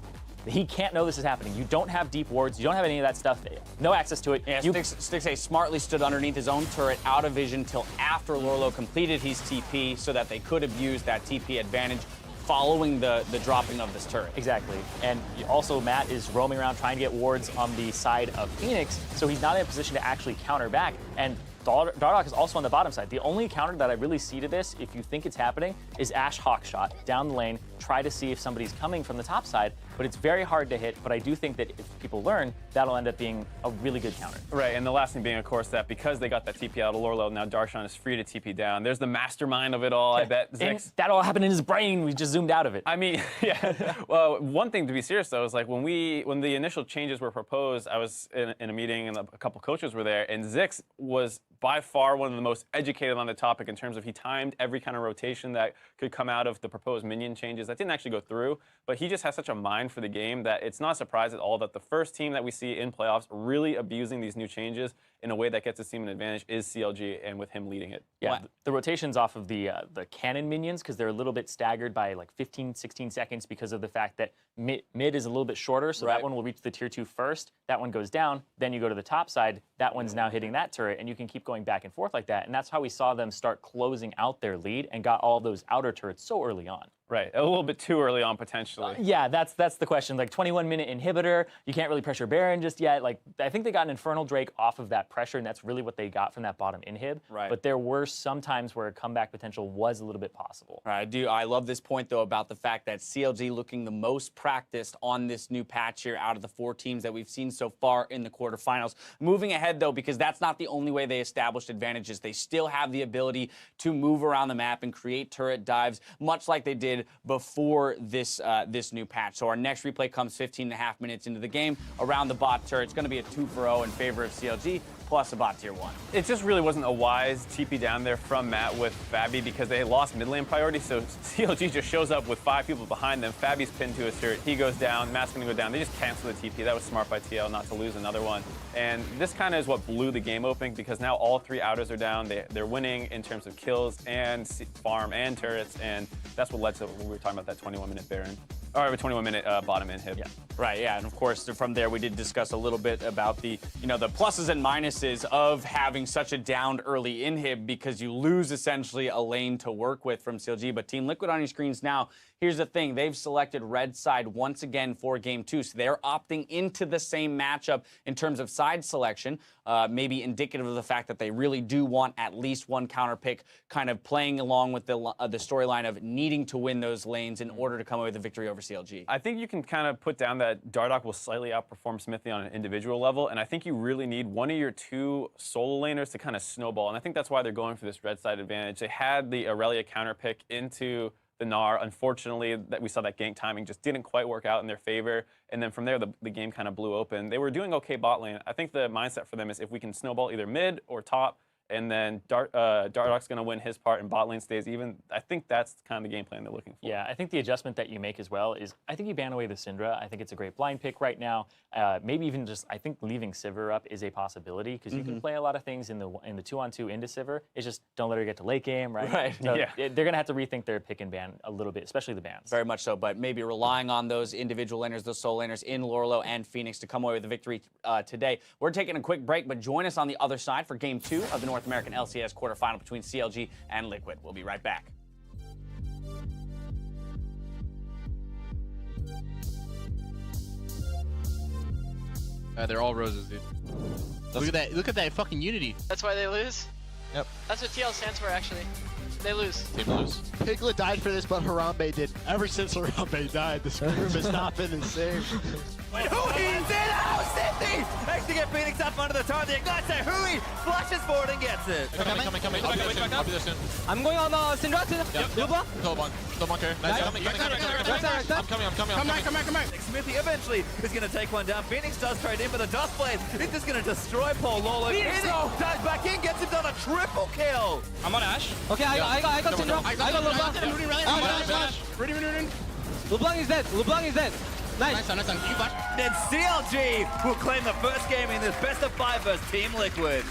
He can't know this is happening. You don't have deep wards. You don't have any of that stuff. No access to it. Yeah, Stixxay smartly stood underneath his own turret out of vision till after Lorlo completed his TP so that they could have used that TP advantage following the dropping of this turret. Exactly. And also Matt is roaming around trying to get wards on the side of Phoenix, so he's not in a position to actually counter back. And Dardoch is also on the bottom side. The only counter that I really see to this, if you think it's happening, is Ashe Hawkshot down the lane, try to see if somebody's coming from the top side, but it's very hard to hit. But I do think that if people learn, that'll end up being a really good counter. Right, and the last thing being, of course, that because they got that TP out of Lorlo, now Darshan is free to TP down. There's the mastermind of it all, I bet. Zix. That all happened in his brain. We just zoomed out of it. I mean, yeah. Well, one thing to be serious, though, is like when the initial changes were proposed, I was in a meeting and a couple coaches were there, and Zix was by far one of the most educated on the topic in terms of he timed every kind of rotation that could come out of the proposed minion changes. That didn't actually go through, but he just has such a mind for the game that it's not a surprise at all that the first team that we see in playoffs really abusing these new changes in a way that gets his team an advantage is CLG, and with him leading it. Yeah, the rotations off of the cannon minions, because they're a little bit staggered by like 15, 16 seconds because of the fact that mid is a little bit shorter, so that one will reach the tier 2 first. That one goes down, then you go to the top side. That one's now hitting that turret, and you can keep going back and forth like that. And that's how we saw them start closing out their lead and got all those outer turrets so early on. Right, a little bit too early on potentially. Yeah, that's the question. Like 21-minute inhibitor, you can't really pressure Baron just yet. Like I think they got an Infernal Drake off of that pressure, and that's really what they got from that bottom inhib. Right. But there were some times where comeback potential was a little bit possible. Right, I love this point though about the fact that CLG looking the most practiced on this new patch here out of the 4 teams that we've seen so far in the quarterfinals. Moving ahead though, because that's not the only way they established advantages. They still have the ability to move around the map and create turret dives, much like they did before this this new patch. So our next replay comes 15.5 minutes into the game around the bot turret. It's going to be a 2-for-0 in favor of CLG. Plus a bot tier 1. It just really wasn't a wise TP down there from Matt with Fabi because they lost mid lane priority, so CLG just shows up with 5 people behind them. Fabi's pinned to his turret. He goes down. Matt's going to go down. They just cancel the TP. That was smart by TL not to lose another one. And this kind of is what blew the game open because now all 3 outers are down. They're winning in terms of kills and farm and turrets, and that's what led to when we were talking about that 21-minute Baron. Or a 21-minute bottom inhib. Yeah. Right, yeah, and of course from there we did discuss a little bit about the, the pluses and minuses consequences of having such a downed early inhib because you lose essentially a lane to work with from CLG. But Team Liquid on your screens now, here's the thing. They've selected red side once again for game 2. So they're opting into the same matchup in terms of side selection, maybe indicative of the fact that they really do want at least one counter pick, kind of playing along with the storyline of needing to win those lanes in order to come away with a victory over CLG. I think you can kind of put down that Dardoch will slightly outperform Smithy on an individual level, and I think you really need one of your 2 solo laners to kind of snowball, and I think that's why they're going for this red side advantage. They had the Aurelia counter pick into the Gnar. Unfortunately, that we saw that gank timing just didn't quite work out in their favor, and then from there, the game kind of blew open. They were doing okay bot lane. I think the mindset for them is if we can snowball either mid or top, and then Dardoch's going to win his part and bot lane stays even. I think that's kind of the game plan they're looking for. Yeah, I think the adjustment that you make as well is I think you ban away the Syndra. I think it's a great blind pick right now. Maybe even just I think leaving Sivir up is a possibility because you can play a lot of things in the 2-on-2 into Sivir. It's just don't let her get to late game, right? Right. So Yeah. they're going to have to rethink their pick and ban a little bit, especially the bans. Very much so, but maybe relying on those individual laners, those solo laners in Lorelo and Phoenix to come away with the victory today. We're taking a quick break, but join us on the other side for Game 2 of the North American LCS quarterfinal between CLG and Liquid. We'll be right back. They're all roses, dude. Look at that! Look at that fucking unity. That's why they lose? Yep. That's what TL stands for, actually. They lose. Team lose. Piglet died for this, but Harambe did. Ever since Harambe died, this room has not been the same. Wait, Hui's in! Oh, Sydney! Next to get Phoenix up under the turret. The Ignite there. Hui flashes forward and gets it. Coming. I'll be there soon. I'm going on Syndra to Luba. No bunker. Nice. Coming. Come back. Smithy eventually is going to take one down. Phoenix does trade in for the Dust Blade. It's just going to destroy Paul Lolo. Phoenix dives back in, gets him done a triple kill. I'm on Ash. Okay, I got Syndra. I got Luba. Ready. LeBlanc is dead. LeBlanc is dead. Nice. Nice. Then CLG will claim the first game in this best of 5 versus Team Liquid.